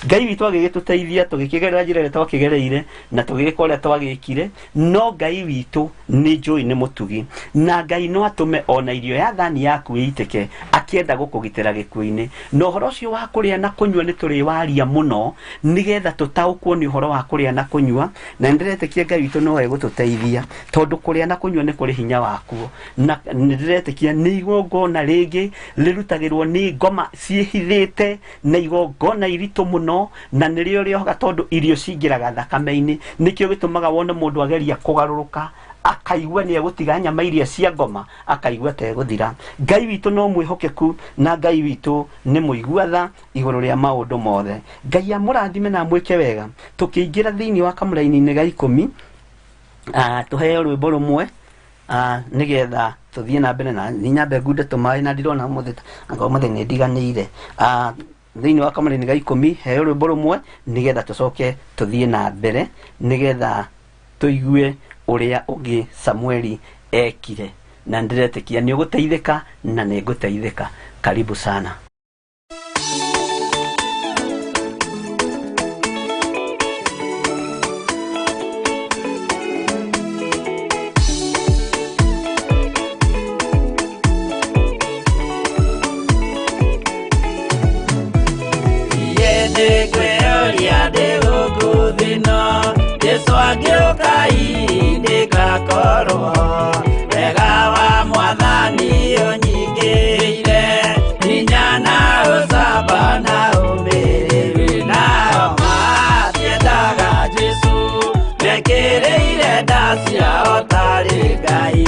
[SPEAKER 1] Ngai witu agigituteithia tugikigerera njira iria twakigereire na tugika uria twagikire no Ngai witu ni njui ni mutugi na Ngai no atume ona irio ya thani yaku itike akienda gukugitira gikuini no horo ucio wa kuria na kunyua ni turi waria muno nigetha tutaukwo ni horo wa kuria na kunyua na ndiretekia Ngai witu no egututeithia tondu kuria na kunyua ni kuri hinya wakuo na ndiretekia ni igongona ringi rirutagirwo ni ngoma ciihithite na igongona iritu muno na nirio rioga tondu irio cingiraga thakame-ini nikio gitumaga wone mundu ageria kugaruruka akaigua ni egutiga nyama iria cia ngoma akaigua te guthira Ngai witu no mwihokeku na Ngai witu ni muiguatha iguru ria maundu mothe Ngai amurathime na mwike wega tukiingira thiini wa kamuraini-ini ga 10 tuheo rwimbo rumwe nigetha tuthie na mbere na nyambe ngunde tumai na ndirona muthita anga muthe ni ndiganire thiini wa kamuraini ga 10 heo rwimbo rumwe nigetha tucoke tuthie na mbere nigetha tuigue uria ungi Samueli ekire na ndiretekia ni uguteithika na ni nguteithika karibu sana.
[SPEAKER 2] Yende kweoria de ukudino Yesu agioka indi gakoro Wega wa mwathani unyingire Hinya na usaba na umiriri Nao matiendaga Jesu Mekireire nda ciao tarĩ Ngai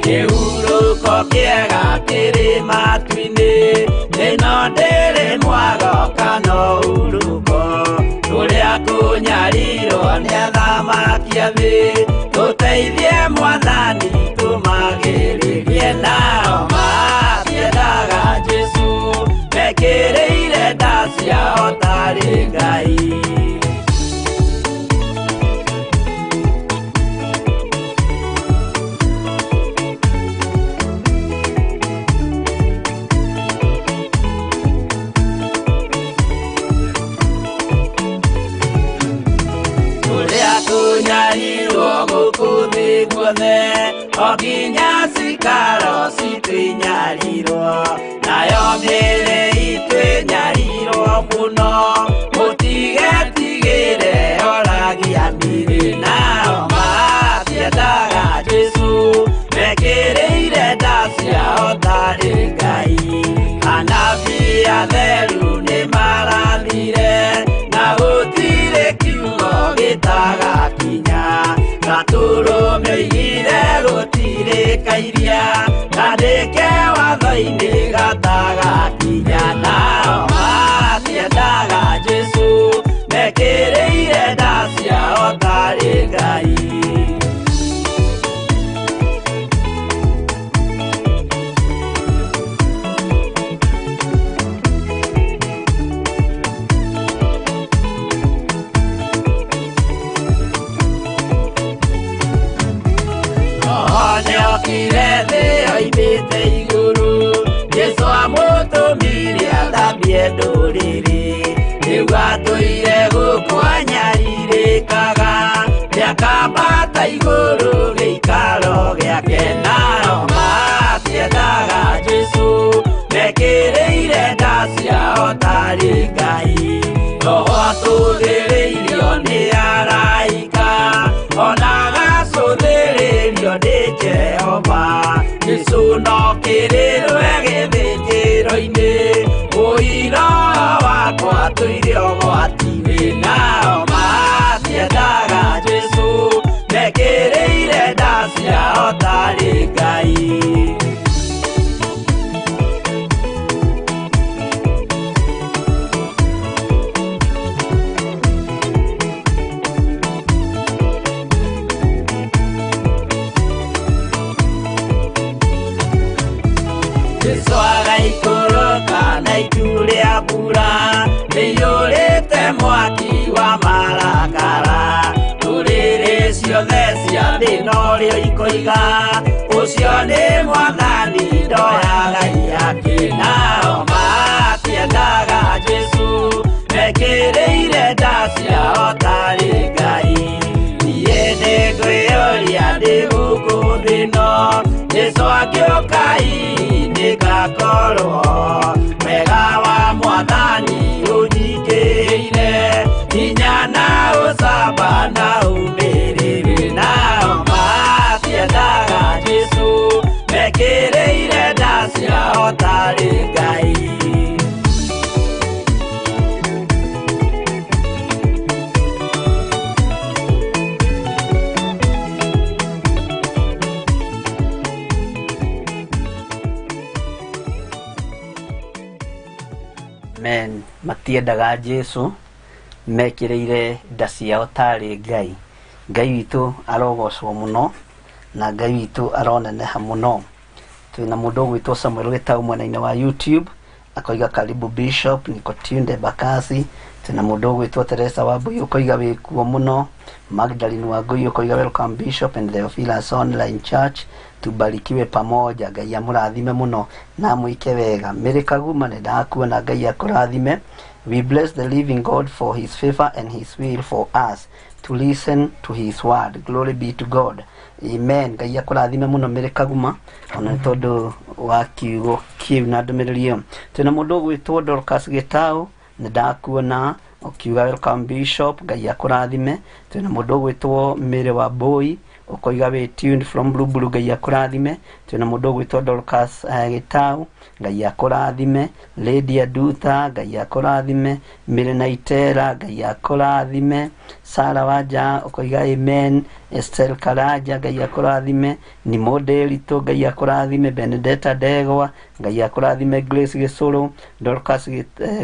[SPEAKER 2] Kĩhurũko kĩega kĩrĩ matu-inĩ Ĩno ndĩrĩ mwago kana ũruko Tũrĩa kũnyarirwo nĩ athamaki a thĩ Tũteithie mwathani tũmagĩrĩrie Nao matiendaga Jesu Mekĩrĩire nda ciao tarĩ Ngai Okinya cikaro citwĩnyarirwo Nayo mĩĩrĩ itwĩnyarirwo mũno Mũtigetigĩre oragia mĩĩrĩ Nao matiendaga Jesu Mekĩrĩire nda ciao tarĩ Ngai Anabii atheru nĩmarathire Na gũtirĩ kiugo gĩtagakinya Gatũrũmĩire gũtirĩ kairia Gandĩke watho-inĩ gatagakinya Nao matiendaga Jesu Mekĩrĩire nda ciao tarĩ Ngai Kirete oimite iguru Yesu amũtũmire athambie ndũrĩrĩ Rĩu atũire gũkũ anyarirĩkaga Nĩakambata igũrũ gĩikaro gĩake Nao matiendaga Jesu Mekĩrĩire nda ciao tarĩ Ngai Roho atũthĩrĩirio nĩ araika Ona gacũthĩrĩrio nĩ Jehova Jesu no kĩrĩrwe gĩthĩnjĩro-inĩ Ũira wakwa tũire ũgwati-inĩ Nao matiendaga Jesu Mekĩrĩire nda ciao tarĩ Ngai Na itu rĩa mbura Nĩiyũrĩte mwaki wa marakara Ndũrĩrĩ ciothe cia thĩ norĩo ikoiga Ũcio nĩ mwathani ndoya Ngai yake Nao matiendaga Jesu Mekĩrĩire nda ciao tarĩ Ngai Niĩ nĩngwĩyũria ndĩ gũkũ thĩ ĩno Jesu agĩũka indi ngakorwo Wega wa mwathani ũnyingĩire Hinya na ũcamba na ũmĩrĩru Nao matiendaga Jesu Mekĩrĩire nda ciao tarĩ Ngai
[SPEAKER 1] Men matiendaga Jesu Mekĩrĩire nda ciao tarĩ Ngai Ngai witũ arogocwo mũno Na Ngai witũ aroneneha mũno Twĩna mũndũ ũgwĩtwo Samuel Gĩtaũ mwena-inĩ wa YouTube Akoiga karibu Bishop Nikotunde Bakasi Twĩna mũndũ ũgwĩtwo Teresa Wambui ũkoiga wĩkuo mũno Magdalene Wangui ũkoiga welcome Bishop and Theophilus Online Church Tubarikiwe pamoja Ngai amũrathime mũno na mwĩke wega Mĩrĩ Kaguma nĩndakuona Ngai akũrathime We bless the living God for his favor and his will for us to listen to his word. Glory be to God. Amen. Ngai akũrathime mũno Mĩrĩ Kaguma ona tondũ wa kiugo kiu na ndũmĩrĩri ĩyo. Twĩna mũndũ ũgwĩtwo Dorcas Gĩtaũ ndakuona ukiuga welcome bishop Ngai akurathime twina mundu gwitwo Mire wa Boy ukoiga we tuned from Blue Ngai akurathime twina mundu gwitwo Dorcas Gitau Ngai akurathime Lady Aduta Ngai akurathime Mire Naitera Ngai akurathime Sara Waja ukoiga amen Esther Karaja Ngai akurathime ni Modelito Ngai akurathime Benedetta Degwa Ngai akurathime Grace Gesoro Dorcas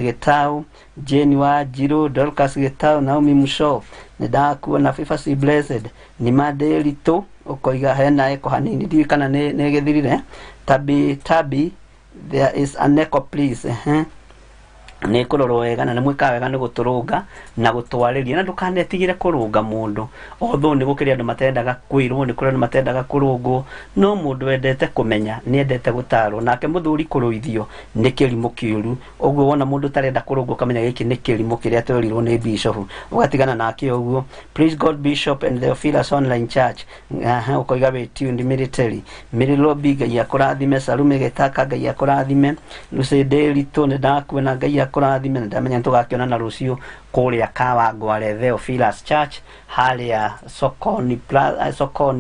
[SPEAKER 1] Gitau Jenny wa Jiro Dorcas Gitau Naomi Musho ndakuona FIFA si blessed ni Madelito ukoiga hena eko hanini ndi kana ne gethirire tabi there is an echo please ne kuroro wega na mwika wega ni guturunga na gutwariria na ndukanetigire kurunga mundu otho ni gukiria andu matendaga kwirwo ni kuria matendaga kurungu no mundu wendete kumenya ni endete gutarwo nake muthuri kuruithio ni kirimo kiuru ogwo wona mundu tarenda kurungu kamenya giki ni kirimo kiria twirirwo ni bishop ugatigana nake ogwo. Praise God Bishop and the Philas Online Church ukoiga we tuned military Miri Lobby Ngai akurathime Salume Getaka Ngai akurathime Lucedeli tone ndakwena Ngai akurathime ndamenya tugakiona na rucio kuria Kawangware the Philas Church halia Sokoni Plaza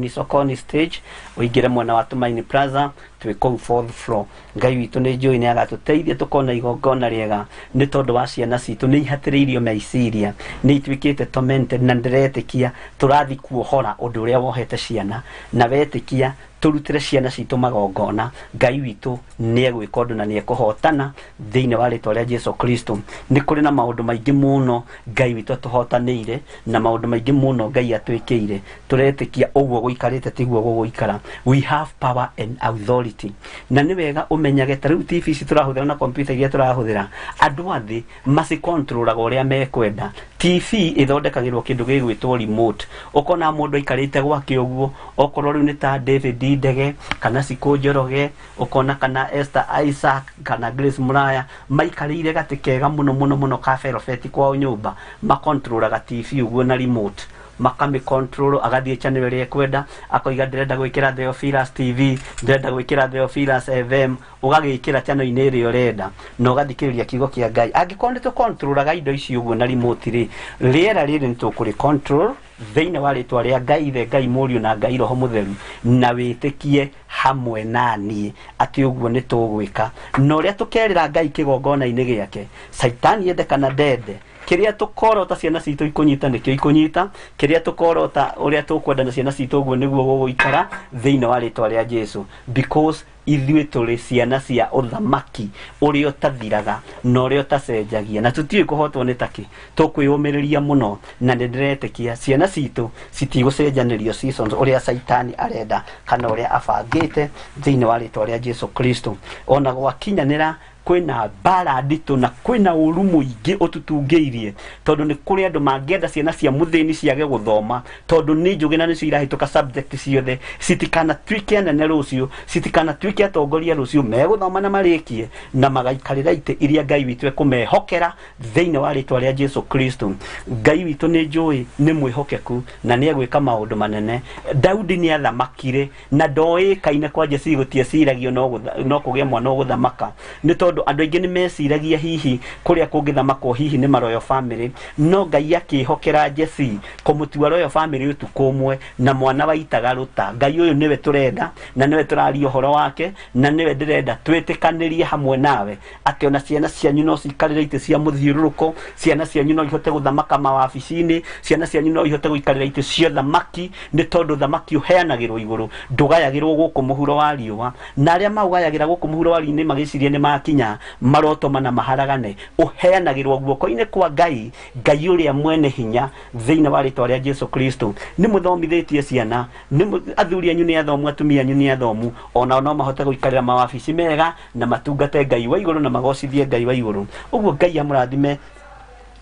[SPEAKER 1] Sokoni stage uigire mwana wa Tumaini Plaza twiko fourth floor. Ngai witu ni njui ni agatuteithia tukona igongona riega ni tondu wa ciana citu ni ihatiriirio meciria ni itwikite tormented na ndiretikia turathi kuohora undu uria wohete ciana na wetikia turutire ciana citu magongona. Ngai witu ni egwika undu na ni ekuhotana thiini wa ritwa ria Jesu Kristo. Ni kuri na maundu maingi muno Ngai witu tuhotanire na maundu maingi muno Ngai atwikiire turetikia ogwo guikarite tiguo guguikara. We have power and authority na ni wega umenyage tariu TV ci turahuthira na computer iria turahuthira andu athi masi controlaga uria mekwenda. TV ithondekagirwo kindu gigwitwo remote ukona mundu aikarite gwake ogwo okorwo riu ni ta David Ndege kana Siko Njoroge ukona kana Esther Isaac kana Grace Muraya maikarire gati kega muno ka Ferofeti kwa nyumba makontrolaga TV ugwo na remote makami control agathie channel ria kwenda akoiga ndirenda gwikira Theophilus TV ndirenda gwikira Theophilus FM ugagikira channel ine iri urenda no gathikiriria kigo kia Ngai angikonde to controlaga indo ici ugwo na remote ri riera riri ntukuri control thiini wa ritwa ria Ngai the Ngai Muriu na Ngai Roho Mutheru na witikie hamwe nani ati ugwo ni tugwika no ria tukerira Ngai kigongona-ini giake Saitani ende kana dede kiria tukorota ciana citu ikunyita nikio ikunyita kiria tukorota uria tukwenda na ciana citu ugwo niguo guguikara thiini wa ritwa ria Jesu because ithuĩ tũrĩ ciana cia ũthamaki ũrĩa ũtathiraga na ũrĩa ũtacenjagia na tũtiĩ kũhotwo nĩ taki tũkwĩyũmĩrĩria mũno na nĩndĩretĩkia ciana citũ citigũcenjanĩrio seasons ũrĩa Saitani arenda kana ũrĩa abangĩte thĩinĩ wa rĩtwa rĩa Jesu Kristo. Ona gwakinyanĩra kwina bara ndito na kwina uru muingi ututungeirie tondu ni kuri andu mangienda ciana cia muthini ciage guthoma tondu ni njugina ni cirahituka subject ciothe citikana twike anene rucio citikana twike atongoria rucio meguthoma na marikie na magaikarira ite iria Ngai witu ekumehokera thiini wa ritwa ria Jesu Kristo. Ngai witu ni njui ni mwihokeku na ni egwika maundu manene. Daudi ni athamakire na ndoikaine kwa Jesi gutie ciragio no kugia mwana guthamaka ni tondu andu aingi ni mesiragia hihi kuria kungithamako hihi ni maroyo family no Ngai akihokera Jesi kumutua royo family utukumwe na mwana waitaga ruta. Ngai uyu niwe turenda na niwe turaria uhoro wake na niwe ndirenda twitikanirie hamwe nawe ati ona ciana cianyu no cikarire ite cia muthiururuko ciana cianyu no ihote guthamaka mawabici-ini ciana cianyu no ihote guikarira ite cia thamaki ni tondu thamaki uheanagirwo iguru ndugayagirwo guku muhuro wa riua na aria maugayagira guku muhuro wa riua magiciria ni makinya marotoma na maharagane uheanagirwo guoko-ini kwa Ngai Ngai uria mwene hinya thiini wa ritwa ria Jesu Kristo. Ni muthomithitie ciana ni athuri anyu ni athomu atumia anyu ni athomu ona no mahote guikarira mawabici mega na matungate Ngai wa iguru na magocithie Ngai wa iguru. Uguo Ngai amurathime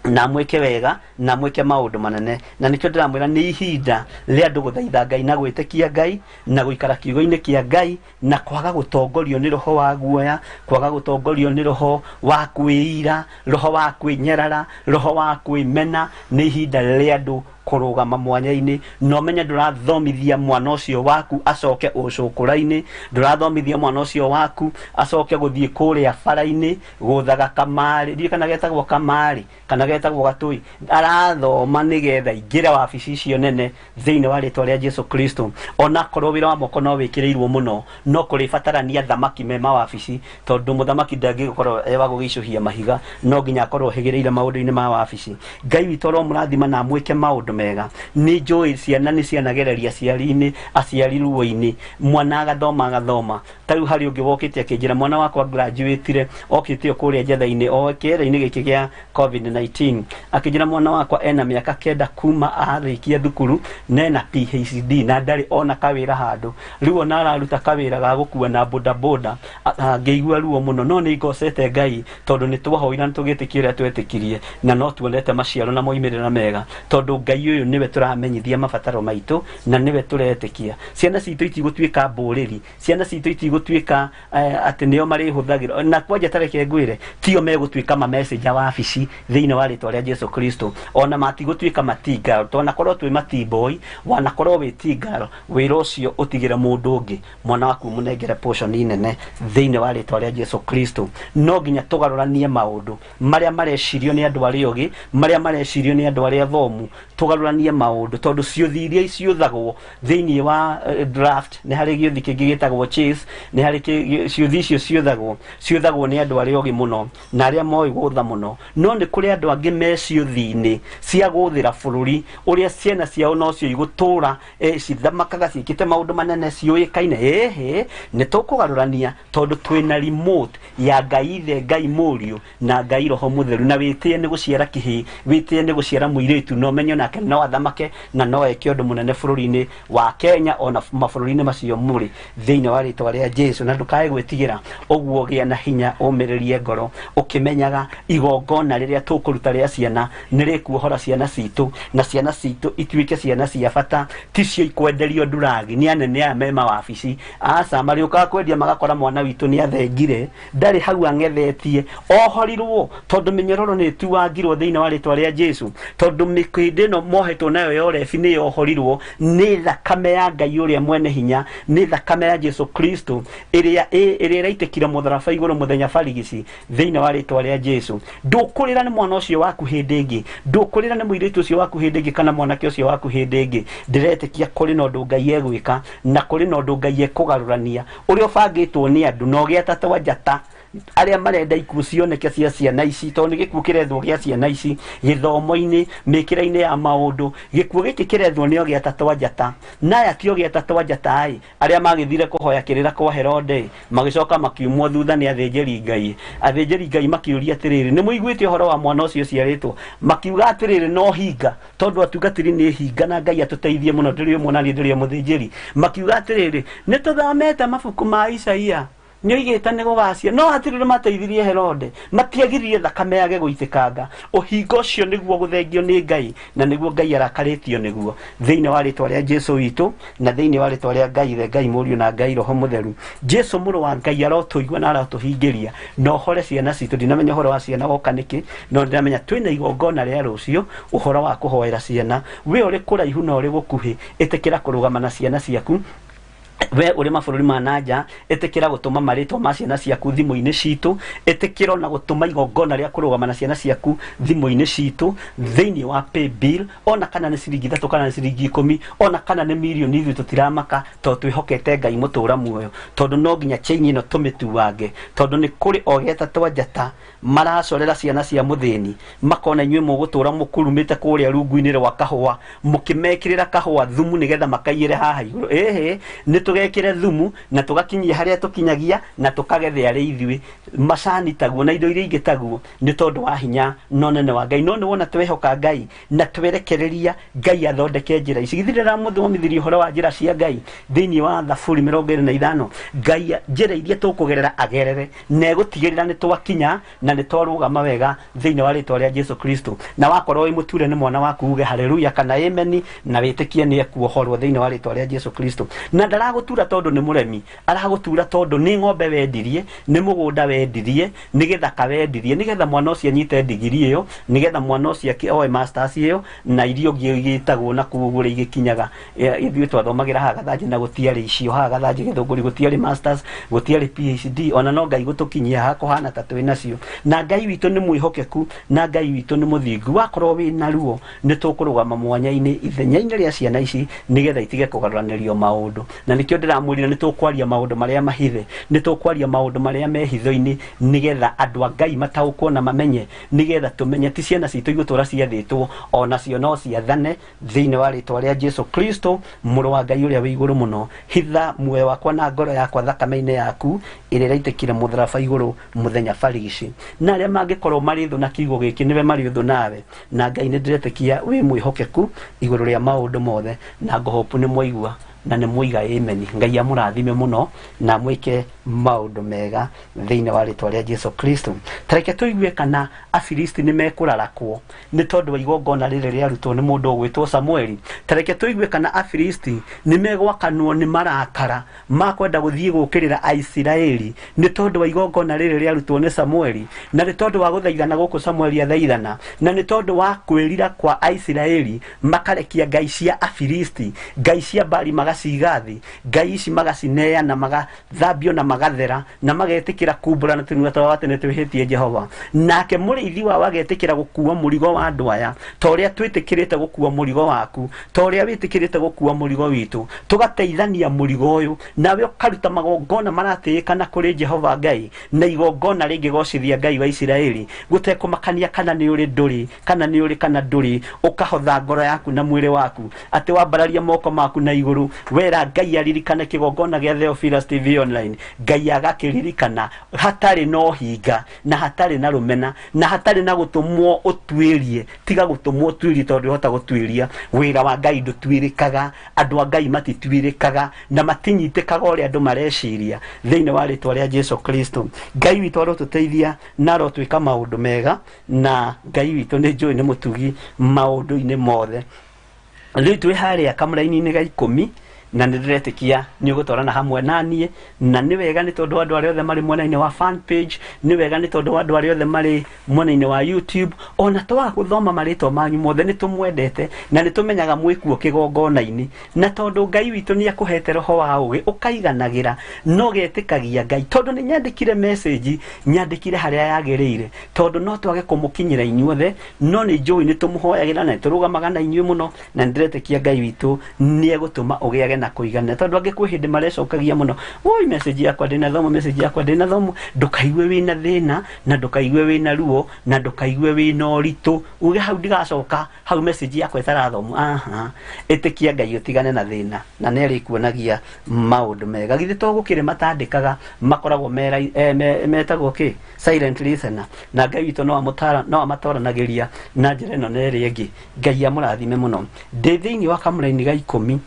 [SPEAKER 1] na mweke wega na mweke maundu manene na nikyo ndiramwira ni ihinda ria andu guthaitha Ngai na gwitikia Ngai na guikara kiugo-ini kia Ngai na kwaga gutongorio ni roho wa guoya kwaga gutongorio ni roho wa kwĩira roho wa kwĩnyerara roho wa kwĩmena. Ni ihinda ria andu kurugama mwanya-ini no menye ndurathomithia mwana ucio waku acoke ucukura-ini ndurathomithia mwana ucio waku acoke guthie kuria bara-ini guthaga kamari ndi kana getagwo kamari kana getagwo gatui arathoma nigetha ingire wabici icio nene thiini wa ritwa ria Jesu Kristo ona korwo wira wa moko no wikirirwo muno no kuri batarania thamaki mema wabici tondu muthamaki ndangikorwo wa gugicuhia mahiga no nginya korwo higireire maundu-ini ma wabici Ngai witu ro murathima na mwike maundu mega ni njui ciana ni cianagereria ciari-ini aciari ruo-ini mwana agathoma tariu hari ungi wokite akinjira mwana wakwa graduate okite kuria jetha-ini okere-ini giki gia COVID-19 akinjira mwana wakwa ena miaka 9 kuma arikia thukuru nena PhD na ndari ona kawira handu riu ona araruta kawira ga gukua na boda ngeigua ruo muno no ni ngocete Ngai tondu ni twahoira ni tugitikiria twetikirie na no tuonete maciaro na moimirira mega tondu Ngai uyu niwe turamenyithia mabataro maitu na niwe turetikia ciana citu itigutwika mburiri ciana citu itigutwika ati nio mari huthagira na kwanja tareke ngwire tio megutwika ma message wa afici thiini wa ritwa ria Jesu Kristo ona matigutwika matinga tona korwo twi matiboy wana korwo wi tingaro wira ucio utigire mundu ungi mwana waku munengere portion nene thiini wa ritwa ria Jesu Kristo no nginya tugaruranie maundu maria marecirio ni andu ari ogi maria marecirio ni andu ari athomu tugaruranie maundu tondu ciuthi iria ciuthagwo thiini wa draft ni hari giuthi kingi gitagwo chase ni hari ciuthi icio ciuthagwo ni andu ari ogi muno na aria moi gutha muno no ni kuri andu angi me ciuthi-ini cia guthira bururi uria ciana ciao no cio igutura cithamakaga ciikite maundu manene ciuikaine ni tukugarurania tondu twina remote ya Ngai ithe Ngai muriu na Ngai roho mutheru na witie ni guciara kihi witie ni guciara muiritu no menyo nake no athamake na no eke undu munene bururi-ini wa Kenya ona mabũrũri-inĩ macio muri thiini wa ritwa ria Jesu na ndukae gwitigira uguo gia na hinya umiririe ngoro ukimenyaga igongona riria tukuruta ria ciana nirikuohora ciana citu na ciana citu itwike ciana cia bata ticio ikwenderio nduragi ni anene aya mema wabici aca mariuka kwendia magakora mwana witu ni athengire ndari hau angethetie ohorirwo tondu minyororo ni tuwangirwo thiini wa ritwa ria Jesu tondu mikindi no mohetwo nayo yorebi ni yohorirwo ni thakame ya Ngai uria mwene hinya ni thakame ya Jesu Kristo iria iraitikira mutharaba iguru muthenya barigici thiini wa ritwa ria Jesu ndukurira ni mwana ucio waku hindi ingi ndukurira ni muiritu ucio waku hindi ingi kana mwanake ucio waku hindi ingi ndiretikia kuri no ndu Ngai egwika na kuri no ndu Ngai ekugarurania uria bangitwo ni andu no giata twajata aria marenda ikuo cioneke cia ciana ici tondu gikuo kirethwo gia ciana ici githomo-ini mikira-ini ya maundu gikuo giki kirethwo nio giata twajata naya tio giata twajata ai aria magithire kuhoya kirira kwa Herode magicoka makiumwo thutha ni athinjiri Ngai makiuria atiriri ni muiguite uhoro wa mwana ucio ciaritwo makiuga atiriri no hinga tondu atungatiri ni hinga na Ngai atuteithie muno ndiri mwana ni ndiri muthinjiri makiuga atiriri ni tuthomete mabuku ma Isaia nyo igita ni gugacia no hatirire mateithirie Herode matiagiririe thakame yage guitikanga uhingo ucio niguo guthengio ni Ngai na niguo Ngai arakaritio niguo thiini wa ritwa ria Jesu witu na thiini wa ritwa ria Ngai the Ngai muriu na Ngai roho mutheru Jesu muru wa Ngai arotuigua na aratuhingiria no hore ciana citu ndinamenya horo wa ciana woka niki no ndinamenya twina igongona ria rucio uhoro wa kuhoera ciana we uri kuraihu no uri gukuhi itikira kurugama na ciana ciaku we uri mabũrũri ma nanja etekira gutuma maritwa ma ciana ciaku thimu-ini citu etekira na gutuma igongona ria kurugama na ciana ciaku thimu-ini citu thiini wa pay bill ona kana ni ciringi 3 kana ni ciringi 10 ona kana ni milioni ithu tutiramaka to twihokete Ngai mutura muoyo tondu no nginya chain ino tumituwange tondu ni kuri ogeta twajata maracorera ciana cia muthini makona inywe mugutura mukurumite kuria rungu-ini rwa kahua mukimekirira kahua thumu nigetha makaiyire haha iguru ni tugekire thumu na tugakinyia haria tukinyagia na tukagethe ari ithui macani taguo na indo iria ingi taguo ni tondu wa hinya no nene wa Ngai no ni wona twehoka Ngai na twerekereria Ngai athondeke njira ici githirira muthomithirie horo wa njira cia Ngai thiini wa Thaburi 25 Ngai njira iria tukugerera agerere na gutigirira ni twakinya na ni twarugama wega thiini wa ritwa ria Jesu Kristo na wakorwo wi muture ni mwana waku uge haleluya kana amen na witikie ni ekuohorwo thiini wa ritwa ria Jesu Kristo na ndaragu ndaragutura tondu ni muremi aragutura tondu ni ng'ombe wendirie ni mugunda wendirie ni githaka wendirie nigetha mwana ucio anyite degree iyo nigetha mwana ucio oe masters iyo na irio gitagwo na kugura igikinyaga ithuĩ twathomagira haga thanji na gutiari icio haga thanji githunguri gutiari masters gutiari PhD ona no Ngai gutukinyia ha kuhana ta twi nacio na Ngai witu ni mwihokeku na Ngai witu ni muthingu wakorwo wi na ruo ni tukurugama mwanya-ini ithenya-ini ria ciana ici nigetha itige kugaruranirio maundu na nikio ndiramwirira ni tukwaria maundu maria mahithe ni tukwaria maundu maria mehitho-ini nigetha andu a Ngai mataukwo na mamenye nigetha tumenye ti ciana citu igutura ciathitwo ona cio no ciathane thiini wa ritwa ria Jesu Kristo muru wa Ngai uria wi iguru muno hitha muoyo wakwa na ngoro yakwa thakame-ini yaku iri raitikire mutharaba iguru muthenya barigici na aria mangikorwo mari thu na kiugo giki niwe mari thu nawe na Ngai ni ndiretikia wi mwihokeku iguru ria maundu mothe na ngohopu ni mwaigua na ni muiga amen. Ngai amurathime muno na mwike maundu mega thiini wa ritwa ria Jesu Kristo. Tareke tuigue kana Afilisti ni mekurarakwo ni tondu wa igongona riri riarutwo ni mundu ugwitwo Samueli. Tareke tuigue kana Afilisti ni megwakanwo ni marakara makwenda guthie gukirira Aisiraeli ni tondu wa igongona riri riarutwo ni Samueli na ni tondu wa guthaithana guku Samueli athaithana na ni tondu wa kwirira kwa Aisiraeli makarekia ngai cia Afilisti ngai cia Bali magacigathi ngai ici magacineana magathambio na magathera na magetikira kumbura na tunua twa watene twihitie Jehova nake muriithi wa wagetikira gukua murigo wa andu aya toria twitikirite gukua murigo waku toria witikirite gukua murigo witu tugateithania murigo uyu nawe ukaruta magongona maratikana kuri Jehova Ngai na igongona ringigocithia Ngai wa Isiraeli gutekumakania kana ni uri nduri kana ni uri kana nduri ukahotha ngoro yaku na mwiri waku ati wambararia moko maku na iguru wera Ngai aririkane kigongona gia Theophilus TV online Ngai agakiririkana hatari no hinga na hatari na rumena na hatari na gutumwo utwirie tiga gutumwo utwirie tondu hota gutwiria wira wa Ngai ndutwirikaga andu a Ngai matitwirikaga na matinyitikaga uri andu mareciria thiini wa ritwa ria Jesu Kristo. Ngai witu arotuteithia na arotwika maundu mega na Ngai witu ni njui ni mutugi maundu-ini mothe. Riu twi haria kamuraini-ini ga 10 na ndiretikia ni ugutwarana hamwe nanie na ni wega ni tondu andu aria othe mari mwena-ini wa fan page ni wega ni tondu andu aria othe mari mwena-ini wa YouTube ona twa guthoma maritwa manyu mothe ni tumwendete na ni tumenyaga mwikuo kigongona-ini na tondu Ngai witu ni akuhete roho wa ugi ukaiganagira no getikagia Ngai tondu ni nyandikire message nyandikire haria yagirire tondu no twage kumukinyira inyuothe no ni njui ni tumuhoyagira na turugamaga na inyue muno na ndiretikia Ngai witu ni egutuma ugiage na kuigana tondu angikwe hindi marecokagia muno oi message yakwa ndina thomo message yakwa ndina thomo ndukaigue wina thina na ndukaigue wina ruo na ndukaigue wina uritu uge hau ndigacoka hau message yakwa itarathomo itikia Ngai utigane na thina na neri kuonagia maundu mega githe to gukire matandikaga makoragwo metagwo ki silent listener na Ngai witu no amutara no amatoranagiria na njira ino neri ingi Ngai amurathime muno ndi thiini wa kamuraini ga 10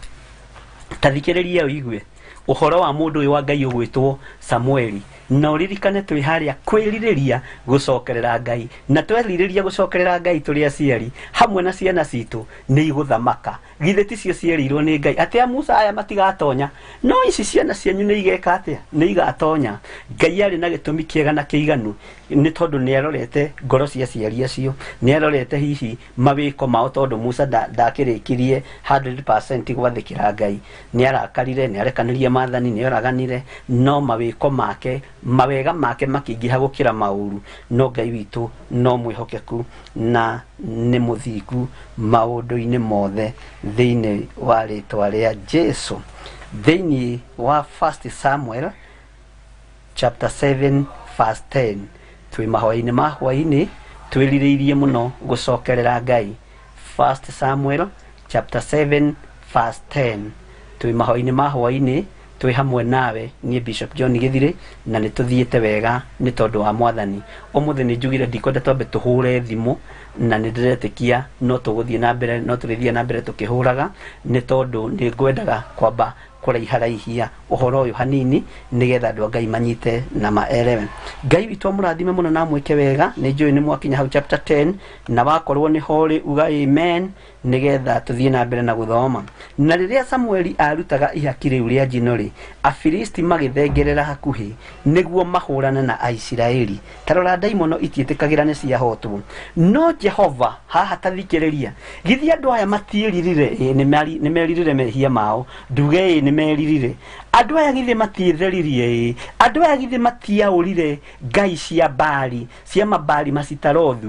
[SPEAKER 1] tathikiriria uigue uhoro wa mundu uyu wa Ngai ugwitwo Samueli na uririkane twi haria kwiririria gucokerera Ngai na twethiriria gucokerera Ngai turi aciari hamwe na ciana citu ni iguthamaka githe ti cio cierirwo ni Ngai atia Musa aya matigatonya no ici ciana cianyu ni igeka atia ni igatonya Ngai ari na gitumi kiega na kiiganu ni tondu ni arorete ngoro cia ciari acio ni arorete hihi mawiko mao tondu Musa ndakirikirie 100% gwathikira Ngai ni arakarire ni arekanirie mathani ni araganire no mawiko make mawega make makingiha gukira mauru no Ngai witu no mwihokeku na ni muthingu maundu-ini mothe thiini wa ritwa ria Jesu. Thiini wa 1 Samuel chapter 7 verse 10 twi mahoya-ini ma hwaini twiririirie muno gucokerera Ngai. 1 Samuel chapter 7 verse 10 twi mahoya-ini ma hwaini twi hamwe nawe ni Bishop John Githire na ni tuthiete wega ni tondu wa mwathani. Umuthi ni njugire ndikwenda twambe tuhure thimu na ni ndiretikia no tuguthie na mbere no turithie na mbere tukihuraga ni tondu ni ngwendaga kwamba kũraiharaihia ũhoro ũyũ hanini nĩgetha andũ a Ngai manyite na maelewe. Ngai witũ amũrathime mũno na mwĩke wega. Nĩ njũĩ nĩ mwakinya hau chapter 10 na wakorwo nĩ ho uga amen nĩgetha tũthiĩ na mbere na gũthoma. Na rĩrĩa Samueli arutaga ihaki rĩu rĩa njino rĩ, Afilisti magĩthengerera hakuhĩ nĩguo mahũrane na Aisiraeli. Tarora ndaimono itiĩtĩkagĩra nĩ ciahotwo, no Jehova haha tathikĩrĩria, githi andũ aya matiĩririre, nĩ meririre mehia mao, nduge nĩ meririre. Andũ aya githi matiĩtheririe, andũ aya githi matiaũrire ngai cia Baali, cia Mabaali Masitarothu,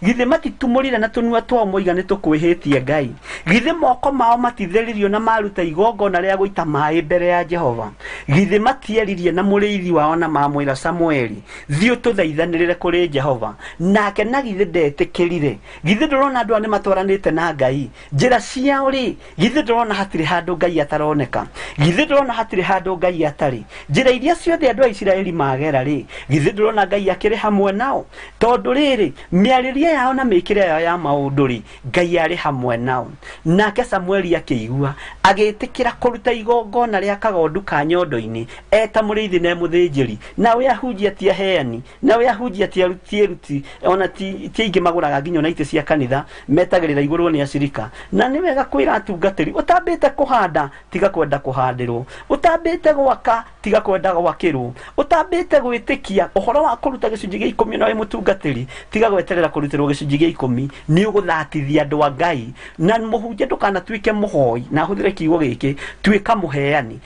[SPEAKER 1] githi matitumũrire na tũnua twao moiga nĩ tũkwĩhĩtie Ngai, githi moko mao matitheririo na maruta igongona rĩa gũita maaĩ mbere ya Jehova, githi matieririe na mũrĩithi wao na mamwĩra Samueli, thiĩ tũthaithanĩrĩre kũrĩ Jehova, nake na githi ndetĩkĩrire. Githi ndũrona andũ nĩ matwaranĩte na Ngai, njĩra ciao rĩ, githi ndũrona hatirĩ handũ Ngai ataroneka, githi ndũrona hatirĩ handũ Ngai atarĩ. Njĩra iria ciothe andũ a Isiraeli magera rĩ, githi ndũrona Ngai akĩrĩ hamwe nao, tondũ rĩrĩ mĩarĩrie yao na mĩkĩre yao ya maũndũ rĩ, Ngai arĩ hamwe nao. Nake Samueli akĩigua, agĩtĩkĩra kũruta igongona rĩa kagondu ka nyondo-inĩ eta mũrĩithi na mũthĩnjĩri, nawe ahunjia ti aheani, nawe ahunjia ti aruti, ona ti aingĩ magũraga nginya na itĩ cia kanitha metagĩrĩra igũrũ nĩ acirika. Na nĩ wega kwĩra atungatĩri, ũtambĩte kũhanda tiga kwenda kũhandĩrwo, ũtambĩte gwaka tiga kwenda gwakĩrwo, ũtambĩte gwĩtĩkia ũhoro wa kũruta gĩcunjĩ gĩa 10 nawe mũtungatĩri tiga gweterera kũrutĩrwo gĩcunjĩ gĩa 10. nĩ ũgũthatithia andũ a Ngai, na mũhunjia ndũkanatuĩke mũhoi na hũthĩre kiugo gĩkĩ, tuĩka mũheani,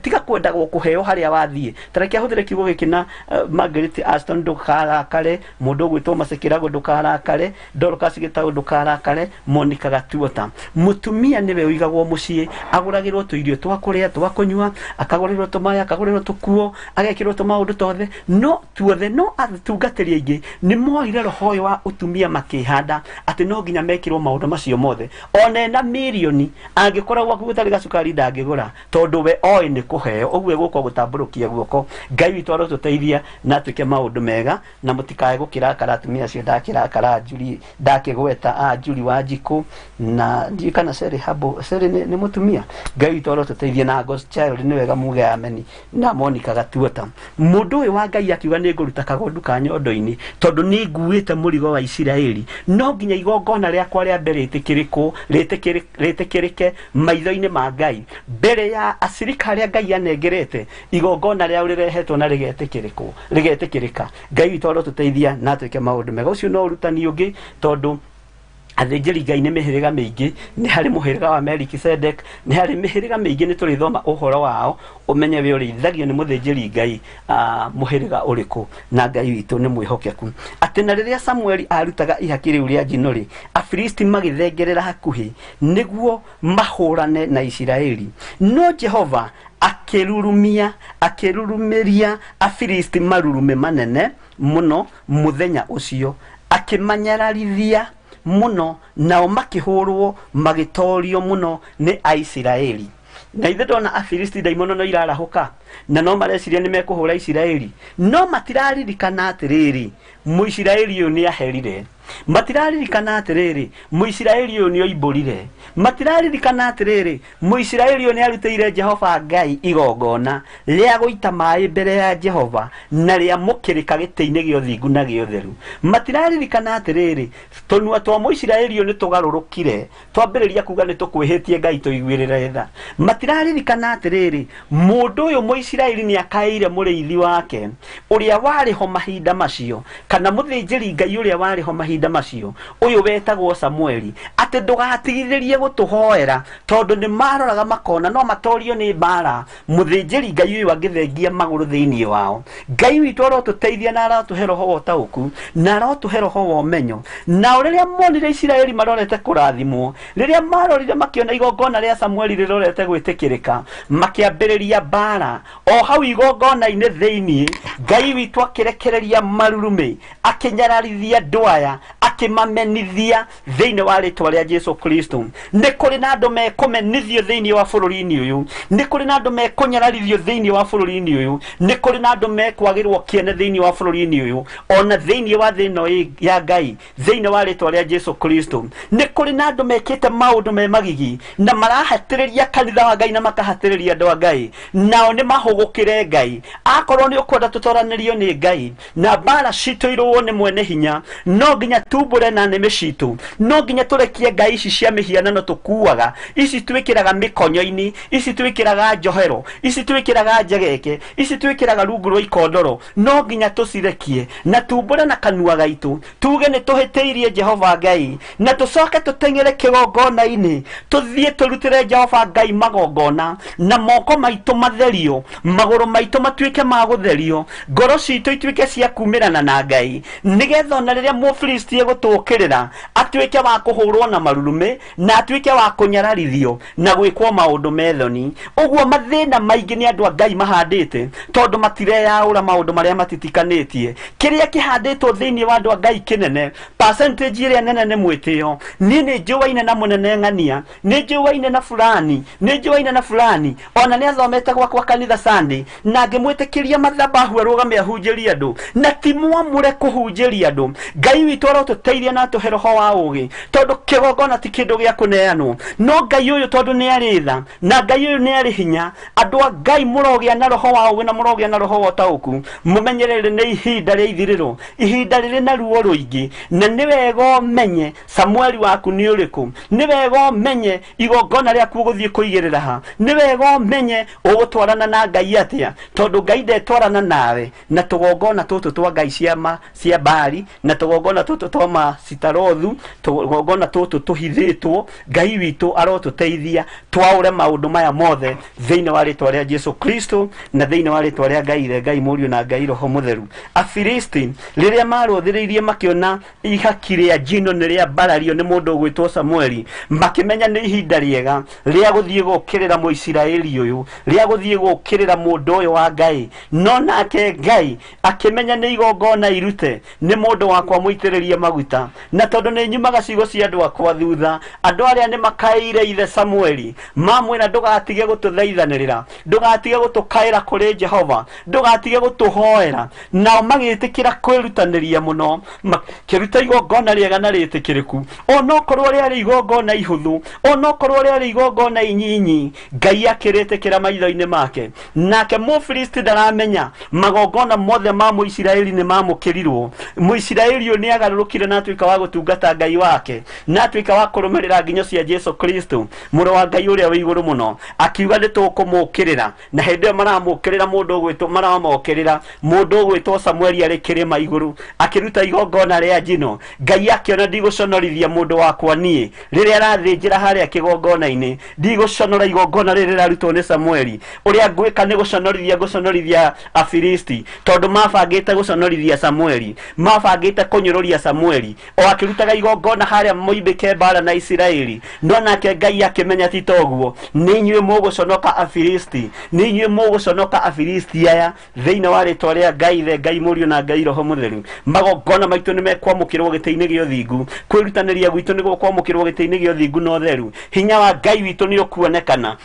[SPEAKER 1] tiga kwenda kũheo harĩa wathiĩ. Tareke hũthĩre kiugo gĩkĩ na Margaret Aston, ndũkarakare, mũndũ ũgwĩtwo Masekirago ndũkarakare, Dorcas Gĩtaũ ndũkarakare, Monica Gatuota. Mũtumia nĩwe ũigagwo mũciĩ, agũragĩrwo tũirio twa kũrĩa twa kũnyua, akagũrĩrwo tũmaĩ, akagũrĩrwo tũkuo, agekĩrwo tũmaũndũ tothe, no tuothe no atungatĩri aingĩ nĩ moire roho ũyũ wa ũtumia makĩhanda atĩ no nginya mekĩrwo maũndũ macio mothe. Ona na mirioni angĩkoragwo gũtarĩ gacukari ndangĩgũra, tondũ we oĩ nĩ kũheo, ũguo egũka gũtambũrũkia guoko. Ngai witũ arotũteithia na tuĩke maũndũ mega, na mũtikae gũkĩrakara atumia acio ndakĩrakara Njuri, ndakĩgweta Njuri wa Njikũ na ndiĩ kana Seri Habo, Seri nĩ mũtumia. Ngai witũ arotũteithia na Ghost Child nĩ wega muge ameni, na Monica Gatuota. Mũndũ ũyũ wa Ngai akiuga nĩ ngũruta kagondu ka nyondo-inĩ tondũ nĩ nguĩte mũrigo wa Isiraeli, no nginya igongona rĩakwa rĩa mbere rĩtĩkĩrĩke maitho-inĩ ma Ngai mbere ya acirika arĩa Ngai anengerete, igongona rĩao rĩrehetwo na rĩgetĩkĩrĩka. Ngai witũ arotũteithia na tuĩke maũndũ mega. Ũcio no ũrutani ũngĩ, tondũ athĩnjĩri Ngai nĩ mĩhĩrĩga mĩingĩ, nĩ harĩ mũhĩrĩga wa Melkisedek, nĩ harĩ mĩhĩrĩga mĩingĩ, nĩ tũrĩthoma ũhoro wao ũmenye we ũrĩithagio nĩ mũthĩnjĩri Ngai mũhĩrĩga ũrĩkũ. Na Ngai witũ nĩ mwĩhokeku atĩ na rĩrĩa Samueli arutaga ihaki rĩu rĩa njino rĩ, Afilisti magĩthengerera hakuhĩ nĩguo mahũrane na Isiraeli, no Jehova akĩrurumĩria Afilisti marurume manene mũno mũthenya ũcio, akĩmanyararithia muno, nao makĩhũrwo magĩtorio muno nĩ Aisiraeli. Na ithe ndona Afilisti ndaimono no irarahũka na no mareciria nĩ mekũhũra Isiraeli, no matiraririkana atĩrĩrĩ, Mũisiraeli ũyũ nĩ aherire, matiraririkana atĩrĩrĩ, Mũisiraeli ũyũ nĩ oimbũrire, matiraririkana atĩrĩrĩ, Mũisiraeli ũyũ nĩ arutĩire Jehova Ngai igongona rĩa gũita maaĩ mbere ya Jehova na rĩa mũkĩrĩka gĩtĩ-inĩ gĩa ũthingu na gĩa ũtheru. Matiraririkana atĩrĩrĩ, tũnua twa Mũisiraeli ũyũ nĩ tũgarũrũkire, twambĩrĩria kuga nĩ tũkwĩhĩtie Ngai tũiguĩrĩre tha. Matiraririkana atĩrĩrĩ, mũndũ ũyũ Mũisiraeli nĩ akaĩire mũrĩithi wake ũrĩa warĩ ho mahinda macio, kana mũthĩnjĩri Ngai ũrĩa warĩ ho mahinda macio, ũyũ wetagwo Samueli, atĩ ndũgatigithĩrie gũtũhoera, tondũ nĩ maroraga makona no matorio nĩ mbara, mũthĩnjĩri Ngai ũyũ angĩthengia magũrũ thĩinĩ wao. Ngai witũ arotũteithia na arotũhe roho wa ũtaũku na arotũhe roho wa ũmenyo. Na rĩrĩa monire Isiraeli marorete kũrathimwo, rĩrĩa marorire makĩona igongona rĩa Samueli rĩrorete gwĩtĩkĩrĩka, makĩambĩrĩria mbara o hau igongona-inĩ thĩinĩ. Ngai witũ akĩrekereria marurume, akĩnyararithia andũ aya, akimamenithia thiini wa ritwa ria Jesu Kristo. Ni kuri na andu mekumenithio thiini wa bururi-ini uyu, ni kuri na andu mekunyararithio thiini wa bururi-ini uyu, ni kuri na andu mekwagirwo kiene thiini wa bururi-ini uyu, ona thiini wa thino ya Ngai thiini wa ritwa ria Jesu Kristo. Ni kuri na andu mekite maundu me magigi na marahatiriria kanitha wa Ngai na makahatiriria andu a Ngai, nao ni mahugukire Ngai. Akorwo ni ukwenda tutoranirio ni Ngai na bara citu irwo ni mwene hinya, no nginya tumbure na neme citu, no nginya turekie Ngai ici cia mihianano tukuaga, ici twikiraga mikonyo-ini, ici twikiraga njohero, ici twikiraga njegeke, ici twikiraga rungu rwa ikondoro, no nginya tucirekie na tumbure na kanua gaitu, tuge ni tuhitiirie Jehova Ngai, na tucoke tutengere kigongona-ini, tuthie turutire Jehova Ngai magongona, na moko maitu matherio, maguru maitu matuike ma gutherio, ngoro citu ituike cia kumirana na Ngai, nigetha na riria Mufilisti egutukirira atuike wa kuhurwo na marurume na atuike wa kunyararithio na gwikwo maundu methoni. Uguo mathina maingi ni andu a Ngai mahandite tondu matireyaura maundu maria matitikanitie. Kiria kihanditwo thiini wa andu a Ngai kinene, percentage iria nene ni mwitio. Ni njuwaine na munene ng'ania, ni njuwaine na fulani, ni njuwaine na fulani, ona ni athomete gwakwa kanitha Sunday na ngimwitikiria mathabahu arugame ahunjirie andu, na timwamure kuhunjiria andu. Ngai witu arotuteithia na atuhe roho wa ugi, tondu kigongona ti kindu gia kuneanwo, no Ngai uyu tondu ni ari tha na Ngai uyu ni ari hinya. Andu a Ngai murogia na roho wa ugi na murogia na roho wa tauku, mumenyerere ni ihinda ria ithiriro, ihinda riri na ruo ruingi, na ni wega umenye Samueli waku ni uriku, ni wega umenye igongona riaku uguthie kuigirira ha, ni wega umenye ugutwarana na Ngai atia, tondu Ngai ndetwarana nawe na tugongona tutu twa Ngai cia Baali na tugongona tutu twa Asitarothu, tugongona tutu tuhithitwo. Ngai witu arotuteithia twaure maundu maya mothe thiini wa ritwa ria Jesu Kristo na thiini wa ritwa ria Ngai Muriu na Ngai Roho Mutheru. Afilisti riria marothiriirie makiona ihaki ria njino ni ria mbarario ni mundu gwitwo Samueli, makimenya ni ihinda riega ria guthie gukirira Muisiraeli uyu, ria guthie gukirira mundu uyu wa Ngai. No nake Ngai akimenya ni igongona irute ni mundu wakwa muitiririe maguta, na tondu ni nyumaga cigo cia andu akwa thutha, andu aria ni makaire ithe Samueli mamwira ndugatige gututhaithanirira, ndugatige gutukaira kuri Jehova, ndugatige gutuhoera, nao magitikira kwirutaniria muno makiruta igongona riega na ritikiriku. Onokorwo riari igongona ihuthu, onokorwo riari igongona inyinyi, Ngai akiritikira maitho-ini make. Nake Mufilisti ndaramenya magongona mothe ma Muisiraeli ni mamukirirwo. Muisiraeli uyu ni agarurukire na atuika wa gutungata Ngai wake, na atuika wa kurumirira nginyo cia Jesu Kristo muru wa Ngai uria wi iguru muno, akiuga ni tukumukirira. Na hindi maramukirira mundu gwitwo, maramukirira mundu gwitwo Samueli ari kirima iguru akiruta igongona ria njino. Ngai akiona ndiguconorithia mundu wakwa nie riria arathinjira haria kigongona-ini, ndiguconora igongona riria rarutwo ni Samueli. Uria ngwika ni guconorithia Afilisti, tondu mabangite guconorithia Samueli, mabangite kunyururia Samueli o akirutaga igongona haria moimbike mbara na Isiraeli. No nake Ngai akimenya ti toguo, ni inyuĩ muguconoka Afilisti, ni inyuĩ muguconoka Afilisti aya thiini wa ritwa ria Ngai the Ngai Muriu na Ngai Roho Mutheru. Magongona maitu ni mekwamukirwo gitĩ-inĩ gĩa ũthingu, kwirutaniria gwitu ni gukwamukirwo gitĩ-inĩ gĩa ũthingu na ũtheru. Hinya wa Ngai witu ni ukuonekana